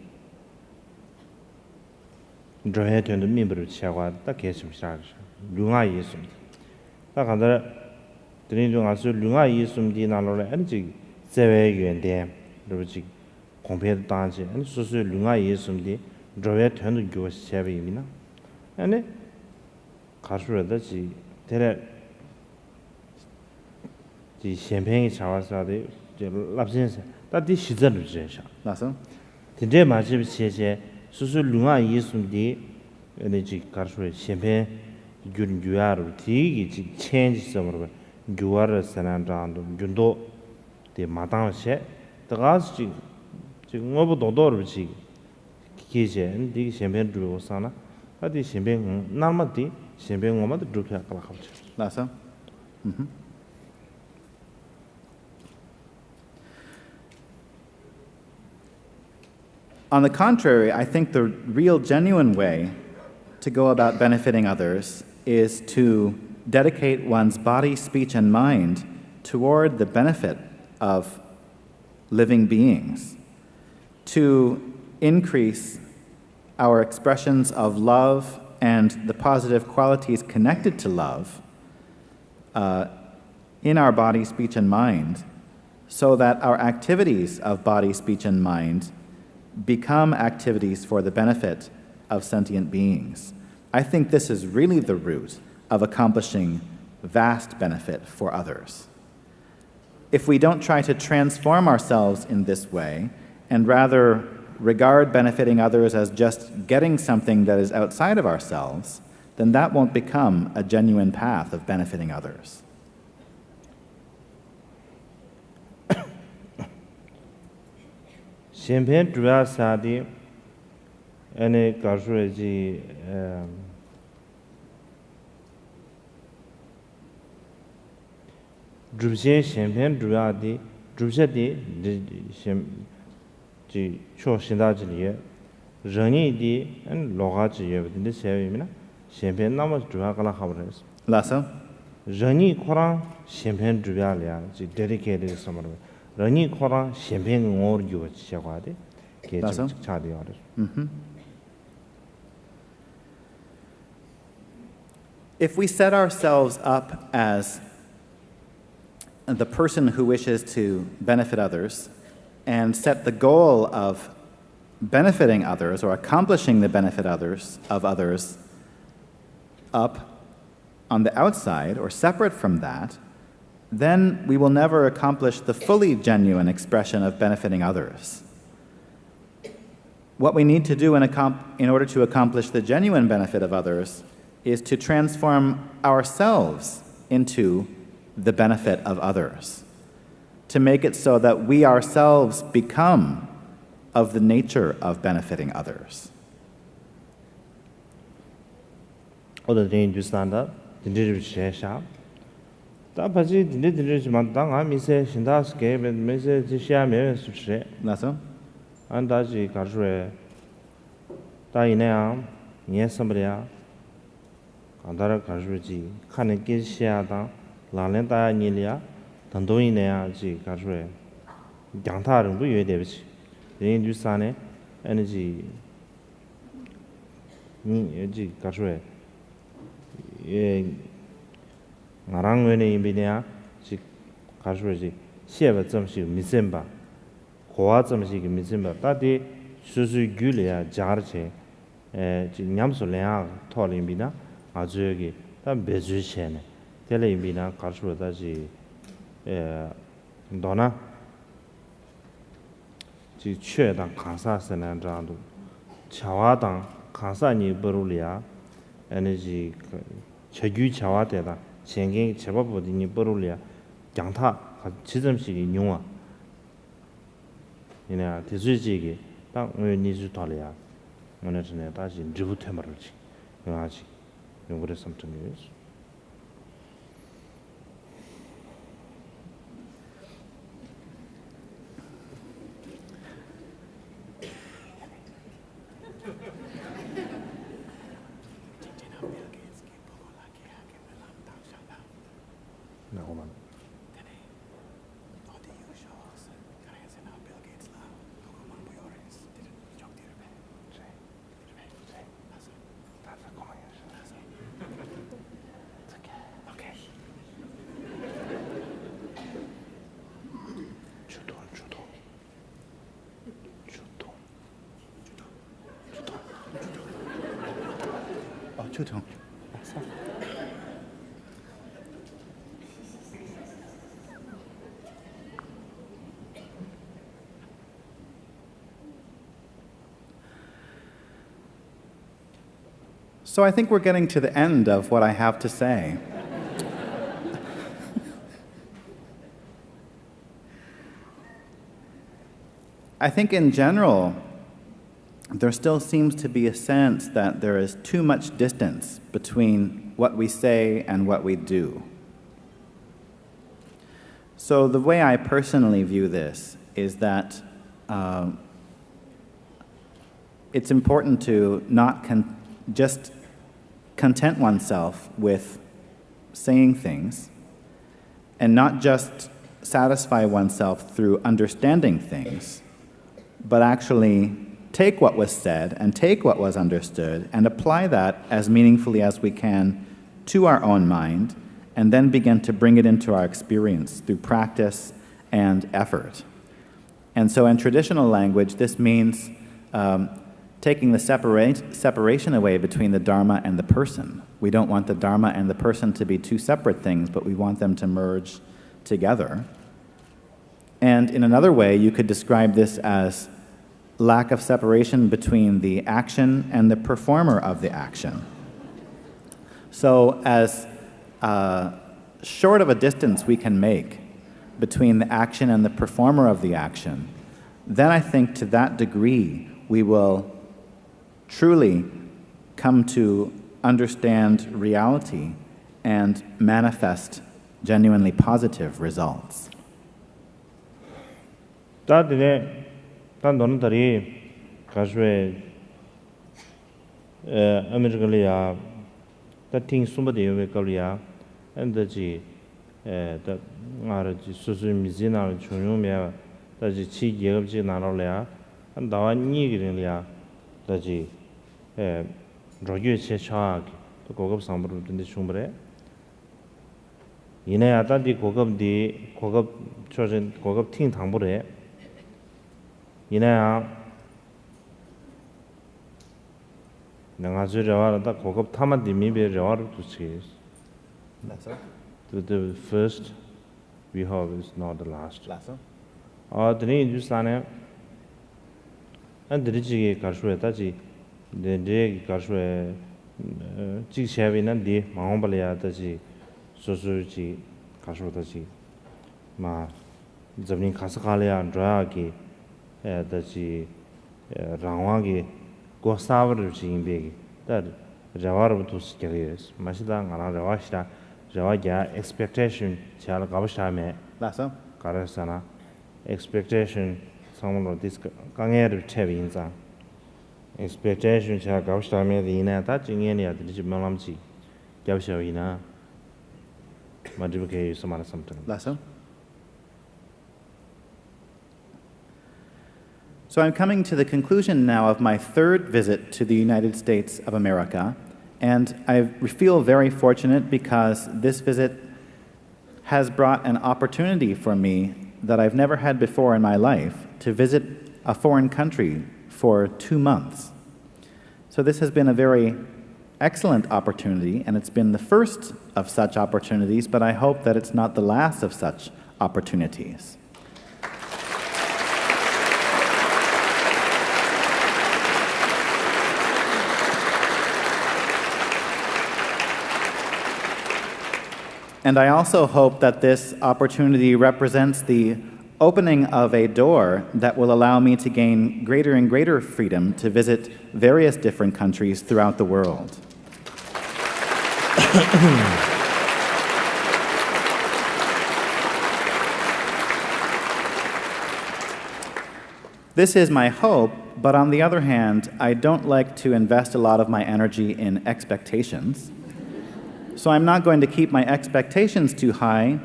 Johet and the member of Chawa, the case of Shag, Lunga Yisum. The Trinidung Azu, Lunga Yisumdi, Nalola, and Jig, Seve Yuan Dam, Logic, compared to Dance, and so Lunga Yisumdi, Johet and the Jewish Chavimina. And Kashra, that's the the champagne Chawasadi, the Lapsins, that is Shizan. Lasso? The day Majib says, Susu Lunga Yisumdi, energy Kashra, champagne, Gunjuar, tea, change some of Guara Sanandran, Jundo, the Madame Shet, the last Jingobo Dodor, which Kijan, the champagne drew Sana, but the champagne Namati, champagne woman, the Druka culture. Lasso? On the contrary, I think the real genuine way to go about benefiting others is to dedicate one's body, speech, and mind toward the benefit of living beings, to increase our expressions of love and the positive qualities connected to love in our body, speech, and mind, so that our activities of body, speech, and mind become activities for the benefit of sentient beings. I think this is really the root of accomplishing vast benefit for others. If we don't try to transform ourselves in this way, and rather regard benefiting others as just getting something that is outside of ourselves, then that won't become a genuine path of benefiting others. Champagne Drasadi and a Gashreji Drushe Champagne Dradi, Drusadi, the Shoshindaji, Rani di and Logaji within the Savimina, Champagne Namas Dragala Havres. Lasso? Rani Koran, Champagne Drualia, the dedicated summer. Rani Koran, Champagne or you at Shawadi, Chadi orders. If we set ourselves up as the person who wishes to benefit others and set the goal of benefiting others or accomplishing the benefit of others up on the outside or separate from that, then we will never accomplish the fully genuine expression of benefiting others. What we need to do in order to accomplish the genuine benefit of others is to transform ourselves into the benefit of others, to make it so that we ourselves become of the nature of benefiting others. other thing to stand up, the did share sharp. That Paji did the Mantanga, Miss Shindas gave and Mrs. Shame to share. Lasso? And that's the Kajre. Diana, yes, somebody else. Andara Kajruji, Kanaki Shiada, Lalenta Nilia, Tandoinea G. Kajre. Yantar and Buye Davis. The Indusane, Energy G. Kajre. Narangwene in Binia, G. Kajruji, Sheva Zamshi, Mizimba, Coazamshi, Mizimba, Tati, Susu Gulia, Jarche, Nyamsolea, Tolimbina, Azugi, that Bezuchen, Telebina, Kajrudaji, Donna. Ji Che dan Kansa Senan Jandu, Chawadan, Kansani Berulia, Energy Chagu Chawateda, Chenging Chababudini Berulia, Janta, Chismshi, Nua. In a Tizuji, Tang Nizutalia, Monatina, in Jibu Temerich, Yonachi, you would have something use. So I think we're getting to the end of what I have to say. I think in general, there still seems to be a sense that there is too much distance between what we say and what we do. So the way I personally view this is that it's important to not just content oneself with saying things and not just satisfy oneself through understanding things, but actually take what was said and take what was understood and apply that as meaningfully as we can to our own mind, and then begin to bring it into our experience through practice and effort. And so in traditional language, this means taking the separation away between the Dharma and the person. We don't want the Dharma and the person to be two separate things, but we want them to merge together. And in another way, you could describe this as lack of separation between the action and the performer of the action. So as short of a distance we can make between the action and the performer of the action, then I think to that degree we will truly come to understand reality and manifest genuinely positive results. The first we hope is not the last. The name is Lana and the Rigi Kashwetaji, the day Kashwe Chishavin and the Mahombalia Taji, Sosuji Kashwetaji, Ma Zavin Kasakalia and Dragi, Taji Rawagi, Gostav in Big, that rewa to skills. Mashida ngana rewa shira rewa ya expectation chala gabashame Lasso? karasana expectation samlo this kanger chevinza expectation chala gabashame dina ta jingyen ya dili malamchi gyawshawina madibke samana samtan. Lasso? So I'm coming to the conclusion now of my third visit to the United States of America, and I feel very fortunate because this visit has brought an opportunity for me that I've never had before in my life to visit a foreign country for 2 months. So this has been a very excellent opportunity, and it's been the first of such opportunities, but I hope that it's not the last of such opportunities. And I also hope that this opportunity represents the opening of a door that will allow me to gain greater and greater freedom to visit various different countries throughout the world. This is my hope, but on the other hand, I don't like to invest a lot of my energy in expectations. So I'm not going to keep my expectations too high.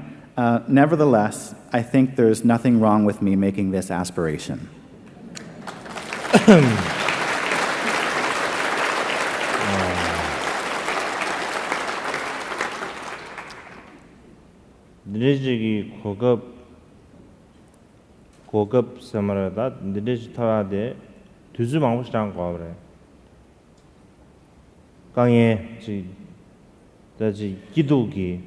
Nevertheless, I think there's nothing wrong with me making this aspiration. 드레지기 고급 사마라다 드레지 타와데 두주 방법이랑 거래. 강에 지 다지 기도기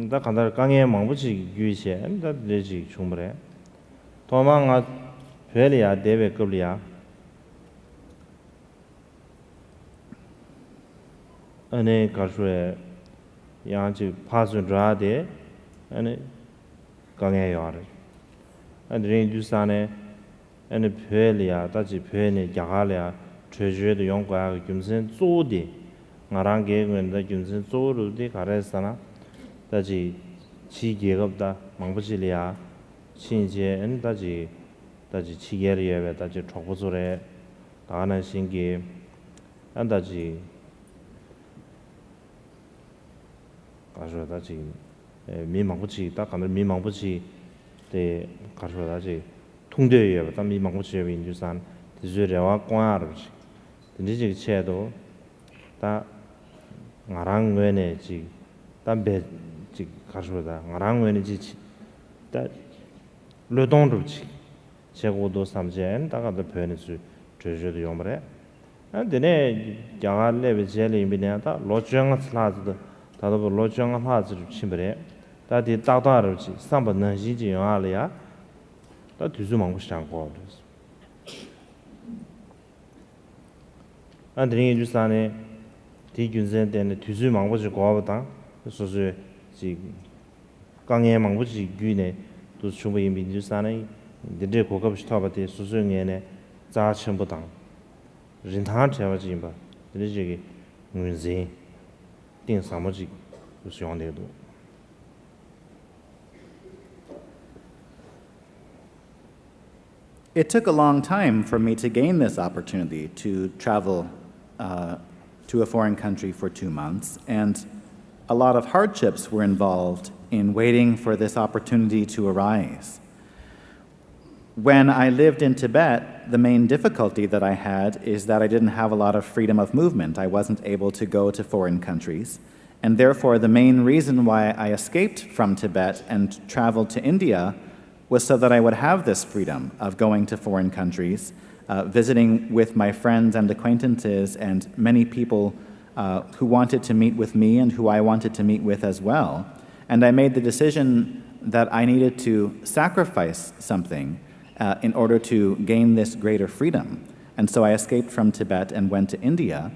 다 간다 강에 망부지 유시에 다 드레지 충분해. 도망아 별이야 대외 급이야. 안에 가수에 양지 파수라데 안에 강에 요래. 안드린 주산에 안에 별이야 다지 별이 야갈이야 최주의 용과 김선 조디 나랑 계획은다 김선 조르디 가래스나 다지 지계급다 망부실이야 신제 엔다지 지계리에 다지 초고소래 다는 신기 안다지 가서다지 미망부치 딱 가면 미망부치 때 가서다지 통대에 다 미망부치에 인주산 지저와 관아르지 근데 체도 다 나랑 외네지 담배 지 가서다 나랑 외네지 다 르동르지 제고도 삼젠 다가도 변해서 저저도 용물에 안데네 야갈레 제리 미네다 로정을 sla즈도 다도 로정을 하즈를 침버래 다디 다다르지 삼번는 시지 용알이야 다 뒤주망고 시장고 그래서 안드링이 주산에 디균센 때는 뒤주망고지 고아보다 소소 지 강에 망고지 귀네 또 충분히 민주산에 이제 고급 스타바티 수수용에네 자천부당人堂 제와지 봐 이제 문제 定사무지 수용대도 It took a long time for me to gain this opportunity to travel to a foreign country for 2 months, and a lot of hardships were involved in waiting for this opportunity to arise. When I lived in Tibet, the main difficulty that I had is that I didn't have a lot of freedom of movement. I wasn't able to go to foreign countries, and therefore the main reason why I escaped from Tibet and traveled to India was so that I would have this freedom of going to foreign countries, visiting with my friends and acquaintances and many people who wanted to meet with me and who I wanted to meet with as well. And I made the decision that I needed to sacrifice something in order to gain this greater freedom. And so I escaped from Tibet and went to India.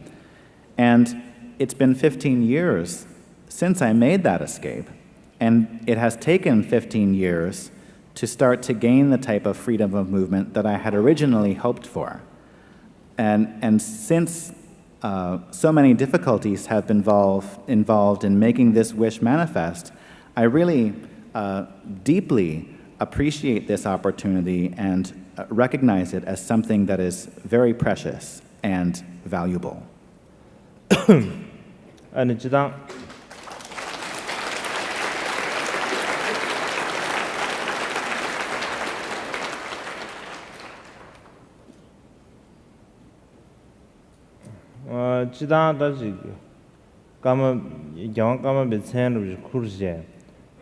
And it's been 15 years since I made that escape. And it has taken 15 years to start to gain the type of freedom of movement that I had originally hoped for. And since so many difficulties have been involved in making this wish manifest, I really deeply appreciate this opportunity and recognize it as something that is very precious and valuable. 아니 지당 지당 다시 까마 영화 까마 베센으로 쿠르제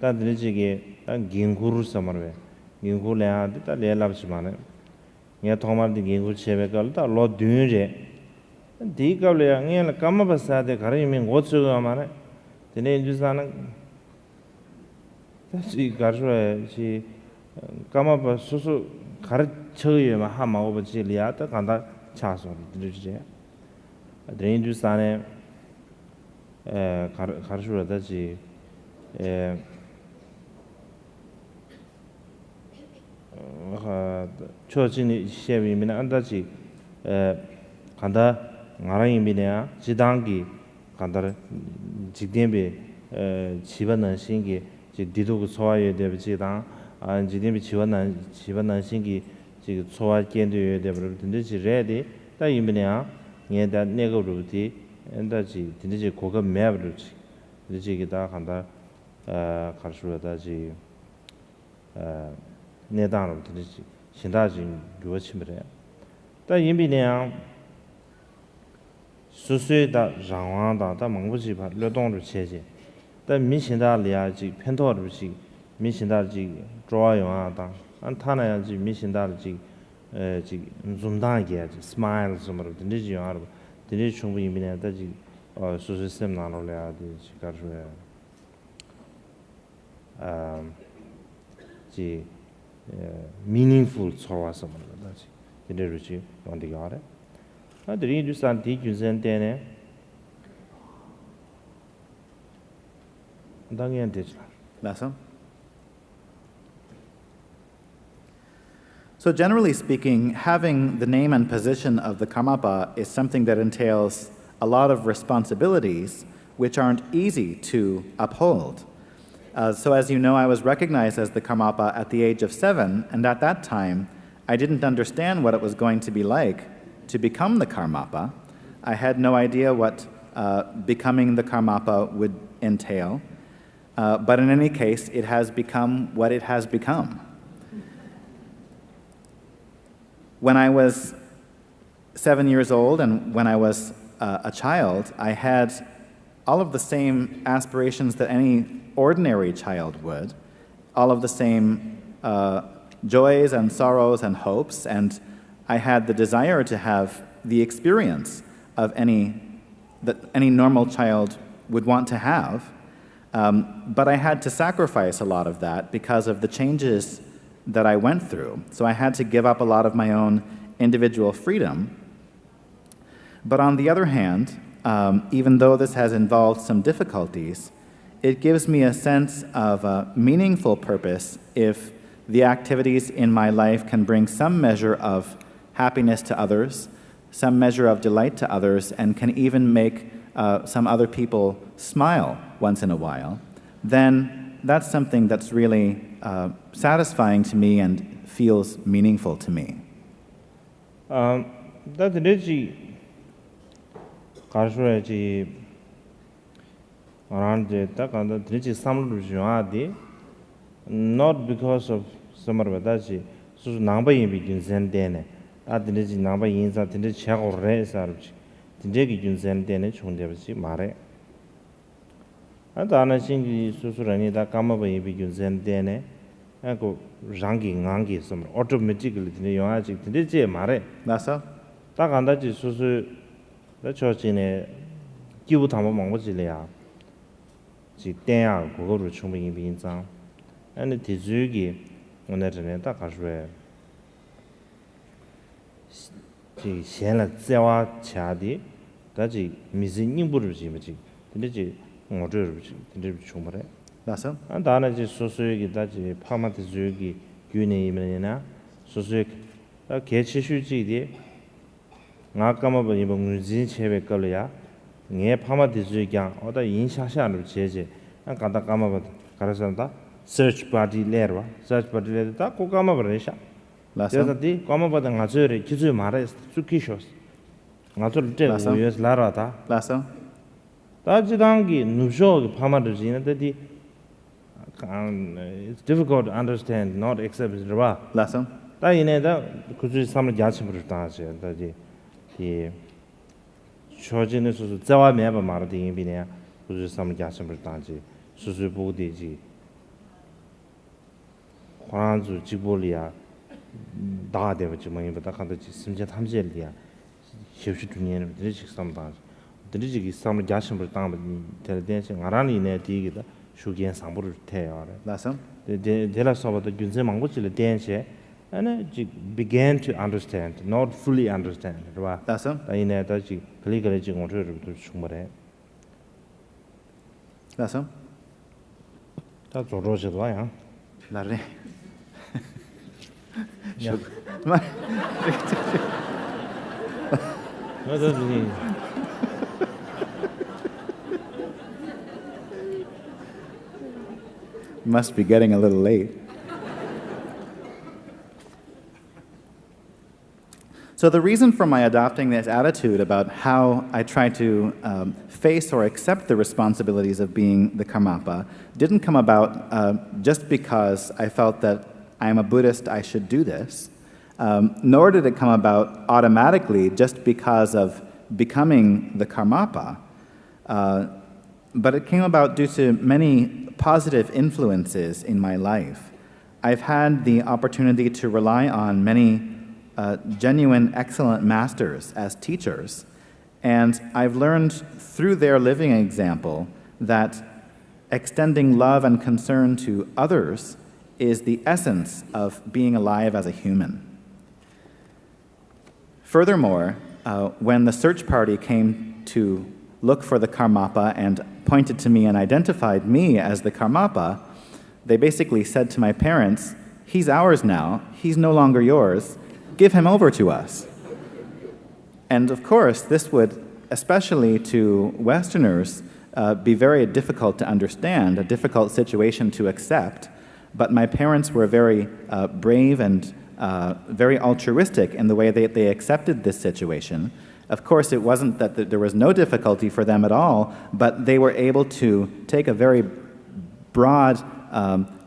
다들지게 긴구르 서머베 긴구래야 다 레랍지만에 야 토마디 긴구 체베갈 다 로드ün제 디갑래야 녜라 까마 바사데 가리면 고츠가 말에 되네 주사는 다시 가르에 지 까마 바 수수 가르쳐요 하마고 버지리야 다 간다 차소 들으지제 드레인 주사네 가르쳐다지 초진이 시에미면 안다지 간다 나라이미냐 지당기 간다 직대비 지원난 신기 디도고 소화에 대비 지당 아 지대비 지원난 신기 지 소화 견도에 대비 된지 레디 다 이미냐 얘다 내거로디 엔다지 된지 고급 매버지 되지기다 간다 가르쳐다지 내단으로 되지 신다지 요침이래 다 이미냐 수수에다 장왕다 다 망부지 바 려동으로 체제 다 민신다리아지 펜토르지 민신다지 좋아요하다 안타나야지 민신다지 지 좀다게 스마일 좀으로 되지 요하고 되지 충분히 미네다지 수수셈 나눠려야지 가르쳐야 지 meaningful sorrows of that's the energy on the yard. The reduce and teach and then So generally speaking, having the name and position of the Karmapa is something that entails a lot of responsibilities which aren't easy to uphold. So as you know, I was recognized as the Karmapa at the age of 7, and at that time, I didn't understand what it was going to be like to become the Karmapa. I had no idea what becoming the Karmapa would entail, but in any case, it has become what it has become. When I was 7 years old and when I was a child, I had all of the same aspirations that any ordinary child would, all of the same joys and sorrows and hopes, and I had the desire to have the experience of that any normal child would want to have, but I had to sacrifice a lot of that because of the changes that I went through. So I had to give up a lot of my own individual freedom. But on the other hand, even though this has involved some difficulties, it gives me a sense of a meaningful purpose if the activities in my life can bring some measure of happiness to others, some measure of delight to others, and can even make some other people smile once in a while, then that's something that's really satisfying to me and feels meaningful to me. That energy 가르쳐야지 아란데 딱 안다 드리지 삼루를 줘야지 not because of 서머바다지 수 남바인 비준센데네 아드리지 남바인 인사 드리지 차고래 사르지 드리지 준센데네 총대버지 말해 안다나 신기 수수라니다 까마바인 비준센데네 아고 장기 강기 서머 automatically 드리 요아지 드리지 말해 나서 딱 안다지 수수 나 저진에 기부 담아 먹어지래야 지 때야 그거를 충분히 인상 아니 뒤주기 오늘은 딱 가서에 지 현라 자와 차디 다지 미진님 부르지 뭐지 근데지 어저지 근데 충분해 나서 안다나지 소소하게 다지 파마트 주기 균이면이나 소소하게 개치슈지디 nga kama ba yibang nuzin chebe kalya nge phama dizu kyang oda yin sha sha lu jeje an kanda kama ba karasanda search party lerwa search party le ta ko kama ba resha Lasa. di kama ba nga zure kizu mara tsukishos nga zure te uyes lara ta Lasa. ta jidangi nubsho ki phama duzina di it's difficult to understand not accept it ra Lasa. ta ine da kuzu samla jachi bur ta je da ji 이 초진의 수수 자와 매바 말도 인비냐 그저 삼을 야심을 단지 수수 보고 되지 관주 지볼이야 다 되지 뭐이보다 간다지 심지 탐지엘이야 쉬쉬 두니에는 드리직 삼다 드리직이 삼을 야심을 당면 될 대신 알아니네 디기다 슈기엔 상부를 태요 Lasa. 데라서부터 균세 망고질 대신 and I began to understand, not fully understand. Right? That's all. I know that you clearly want to shumare. That's all. That's all Roger Why, Larry. Yeah. No, that's me. Must be getting a little late. So the reason for my adopting this attitude about how I try to face or accept the responsibilities of being the Karmapa didn't come about just because I felt that I'm a Buddhist, I should do this, nor did it come about automatically just because of becoming the Karmapa, but it came about due to many positive influences in my life. I've had the opportunity to rely on many genuine, excellent masters as teachers. And I've learned through their living example that extending love and concern to others is the essence of being alive as a human. Furthermore, when the search party came to look for the Karmapa and pointed to me and identified me as the Karmapa, they basically said to my parents, "He's ours now, he's no longer yours. Give him over to us." And of course, this would, especially to Westerners, be very difficult to understand, a difficult situation to accept. But my parents were very brave and very altruistic in the way they accepted this situation. Of course, it wasn't that there was no difficulty for them at all, but they were able to take a very broad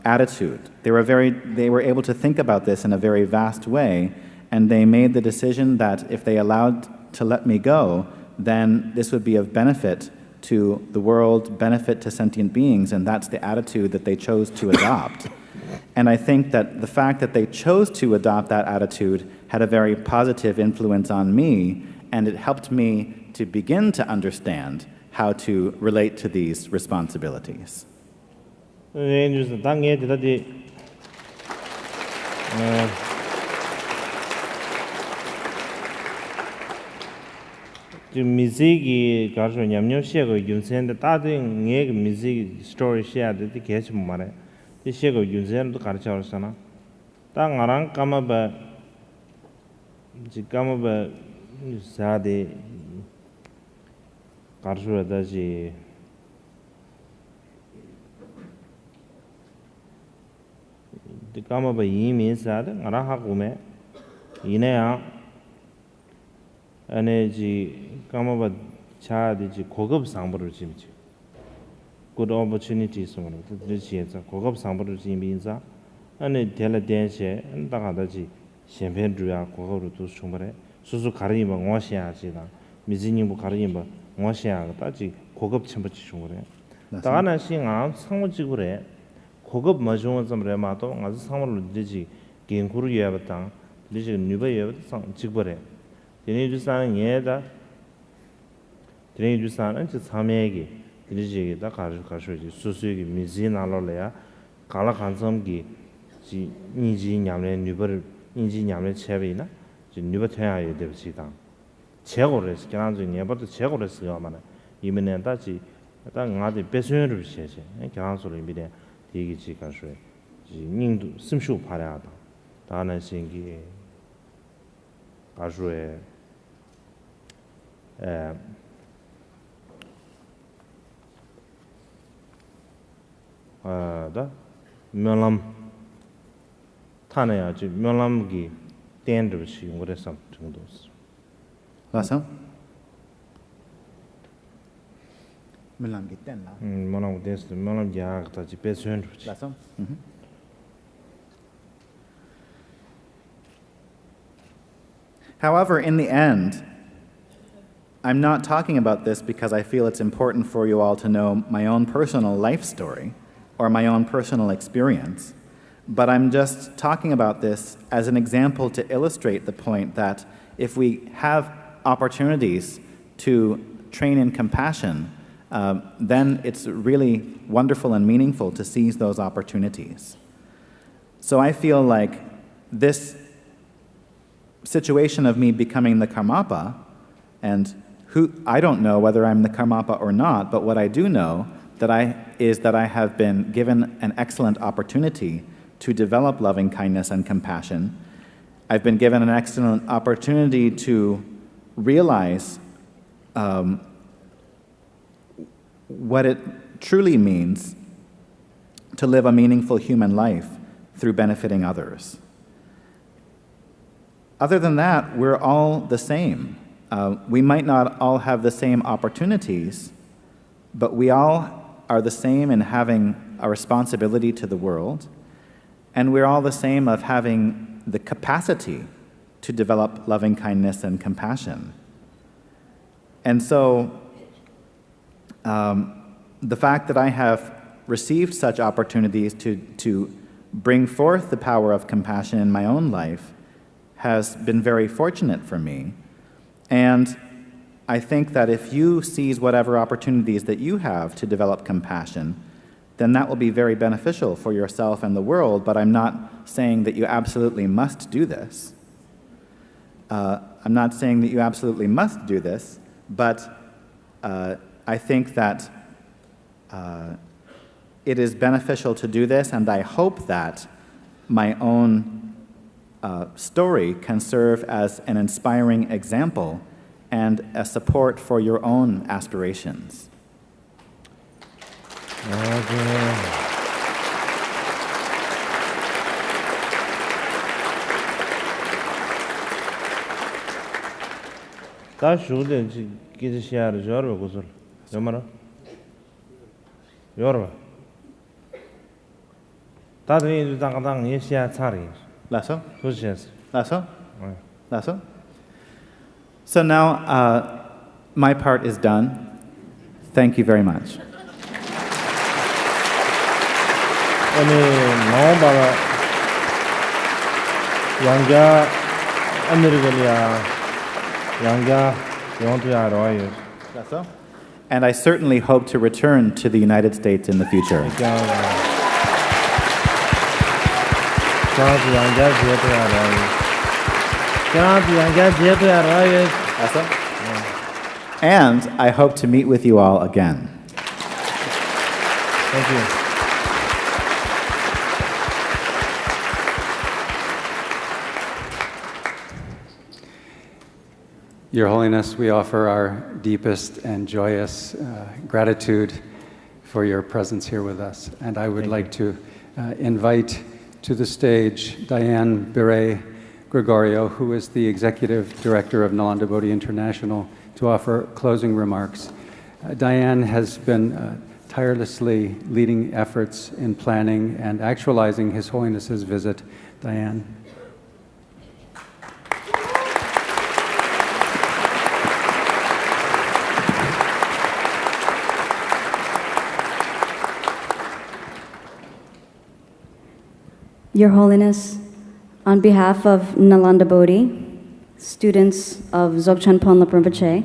attitude. They were able to think about this in a very vast way. And they made the decision that if they allowed to let me go, then this would be of benefit to the world, benefit to sentient beings, and that's the attitude that they chose to adopt. And I think that the fact that they chose to adopt that attitude had a very positive influence on me, and it helped me to begin to understand how to relate to these responsibilities. music 가서 냠냠 시고 윤센데 다든 게 music story 시야데 계속 말해. 이 시고 윤센도 가르쳐 왔잖아. 땅 아랑 까마바 지까마바 사데 가르쳐다지 까마바 이미 사데 아랑 하고메 이내야 에너지 까마바 차디지 고급 상부를 짐지 good opportunities 뭐 드지에서 고급 상부를 짐인자 아니 델레덴세 안다가다지 셴펜주야 고급으로도 충분해 수수 가르니 뭐 원시야지다 미진님 뭐 가르니 뭐 원시야가 따지 고급 첨부지 충분해 다가나 신앙 상무지구래 고급 마중은 좀 레마도 아주 상물로 되지 gen구를 예봤다 되지 뉴베 예봤다 직벌해 되니 주사는 예다 되니 주사는 저 참여기 되지기다 가르쳐지 수수기 미진알로래야 갈라 간섬기 지 니지 냠래 뉴베를 니지 냠래 체베이나 지 뉴베 태야에 되지다 제거를 지난주 예버도 제거를 쓰여만 이면에 다지 딱 나한테 배수를 시에지 경항소를 미래 얘기지 가서 지 닝도 심쇼 파려다 다는 신기 가수에 다 명람 타네야지 명람기 땡드시 그래서 정도. Lasso? Milam gitten la. 명람 됐어. 명람 야가지 배수현 주지. Lasso? However, in the end, I'm not talking about this because I feel it's important for you all to know my own personal life story or my own personal experience, but I'm just talking about this as an example to illustrate the point that if we have opportunities to train in compassion, then it's really wonderful and meaningful to seize those opportunities. So I feel like this situation of me becoming the Karmapa, and I don't know whether I'm the Karmapa or not, but what I do know is that I have been given an excellent opportunity to develop loving kindness and compassion. I've been given an excellent opportunity to realize what it truly means to live a meaningful human life through benefiting others. Other than that, we're all the same. We might not all have the same opportunities, but we all are the same in having a responsibility to the world, and we're all the same of having the capacity to develop loving kindness and compassion. And so, the fact that I have received such opportunities to bring forth the power of compassion in my own life has been very fortunate for me. And I think that if you seize whatever opportunities that you have to develop compassion, then that will be very beneficial for yourself and the world, but I'm not saying that you absolutely must do this. I'm not saying that you absolutely must do this, but I think that it is beneficial to do this, and I hope that my own story can serve as an inspiring example and a support for your own aspirations. 다 쇼데 기지 시야를 저러 고설. 여마라. 여러. 다들 당당 예시야 차리. Lasso? 소시스. Lasso? Lasso? So now, my part is done. Thank you very much. 아니 마음바라 양자 아메리카니아 양자 영토야 로이. Lasso? And I certainly hope to return to the United States in the future. And I hope to meet with you all again. Thank you. Your Holiness, we offer our deepest and joyous gratitude for your presence here with us. And I would like to invite to the stage Diane Beret-Gregorio, who is the Executive Director of Nalanda Bodhi International, to offer closing remarks. Diane has been tirelessly leading efforts in planning and actualizing His Holiness's visit. Diane. Your Holiness, on behalf of Nalanda Bodhi, students of Dzogchen Ponlop Rinpoche,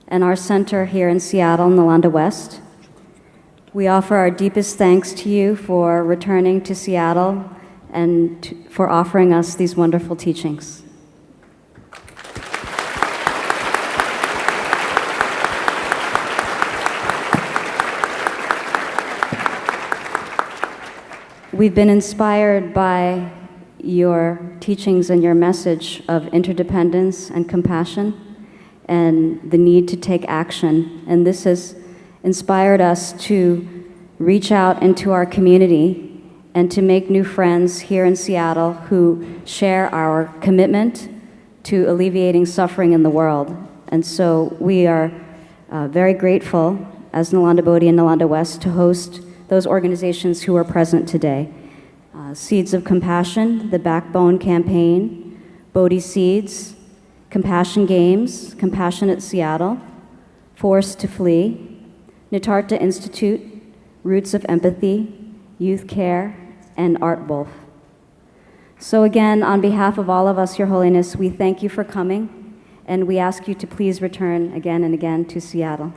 and our center here in Seattle, Nalanda West, we offer our deepest thanks to you for returning to Seattle and for offering us these wonderful teachings. We've been inspired by your teachings and your message of interdependence and compassion, and the need to take action. And this has inspired us to reach out into our community and to make new friends here in Seattle who share our commitment to alleviating suffering in the world. And so we are very grateful as Nalanda Bodhi and Nalanda West to host those organizations who are present today. Seeds of Compassion, the Backbone Campaign, Bodhi Seeds, Compassion Games, Compassionate Seattle, Forced to Flee, Nitartha Institute, Roots of Empathy, Youth Care, and Art Wolf. So again, on behalf of all of us, Your Holiness, we thank you for coming, and we ask you to please return again and again to Seattle.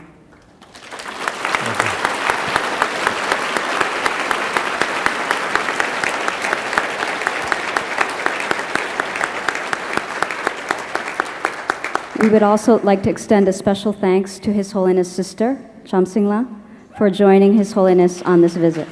We would also like to extend a special thanks to His Holiness Sister, Chamsingla, for joining His Holiness on this visit.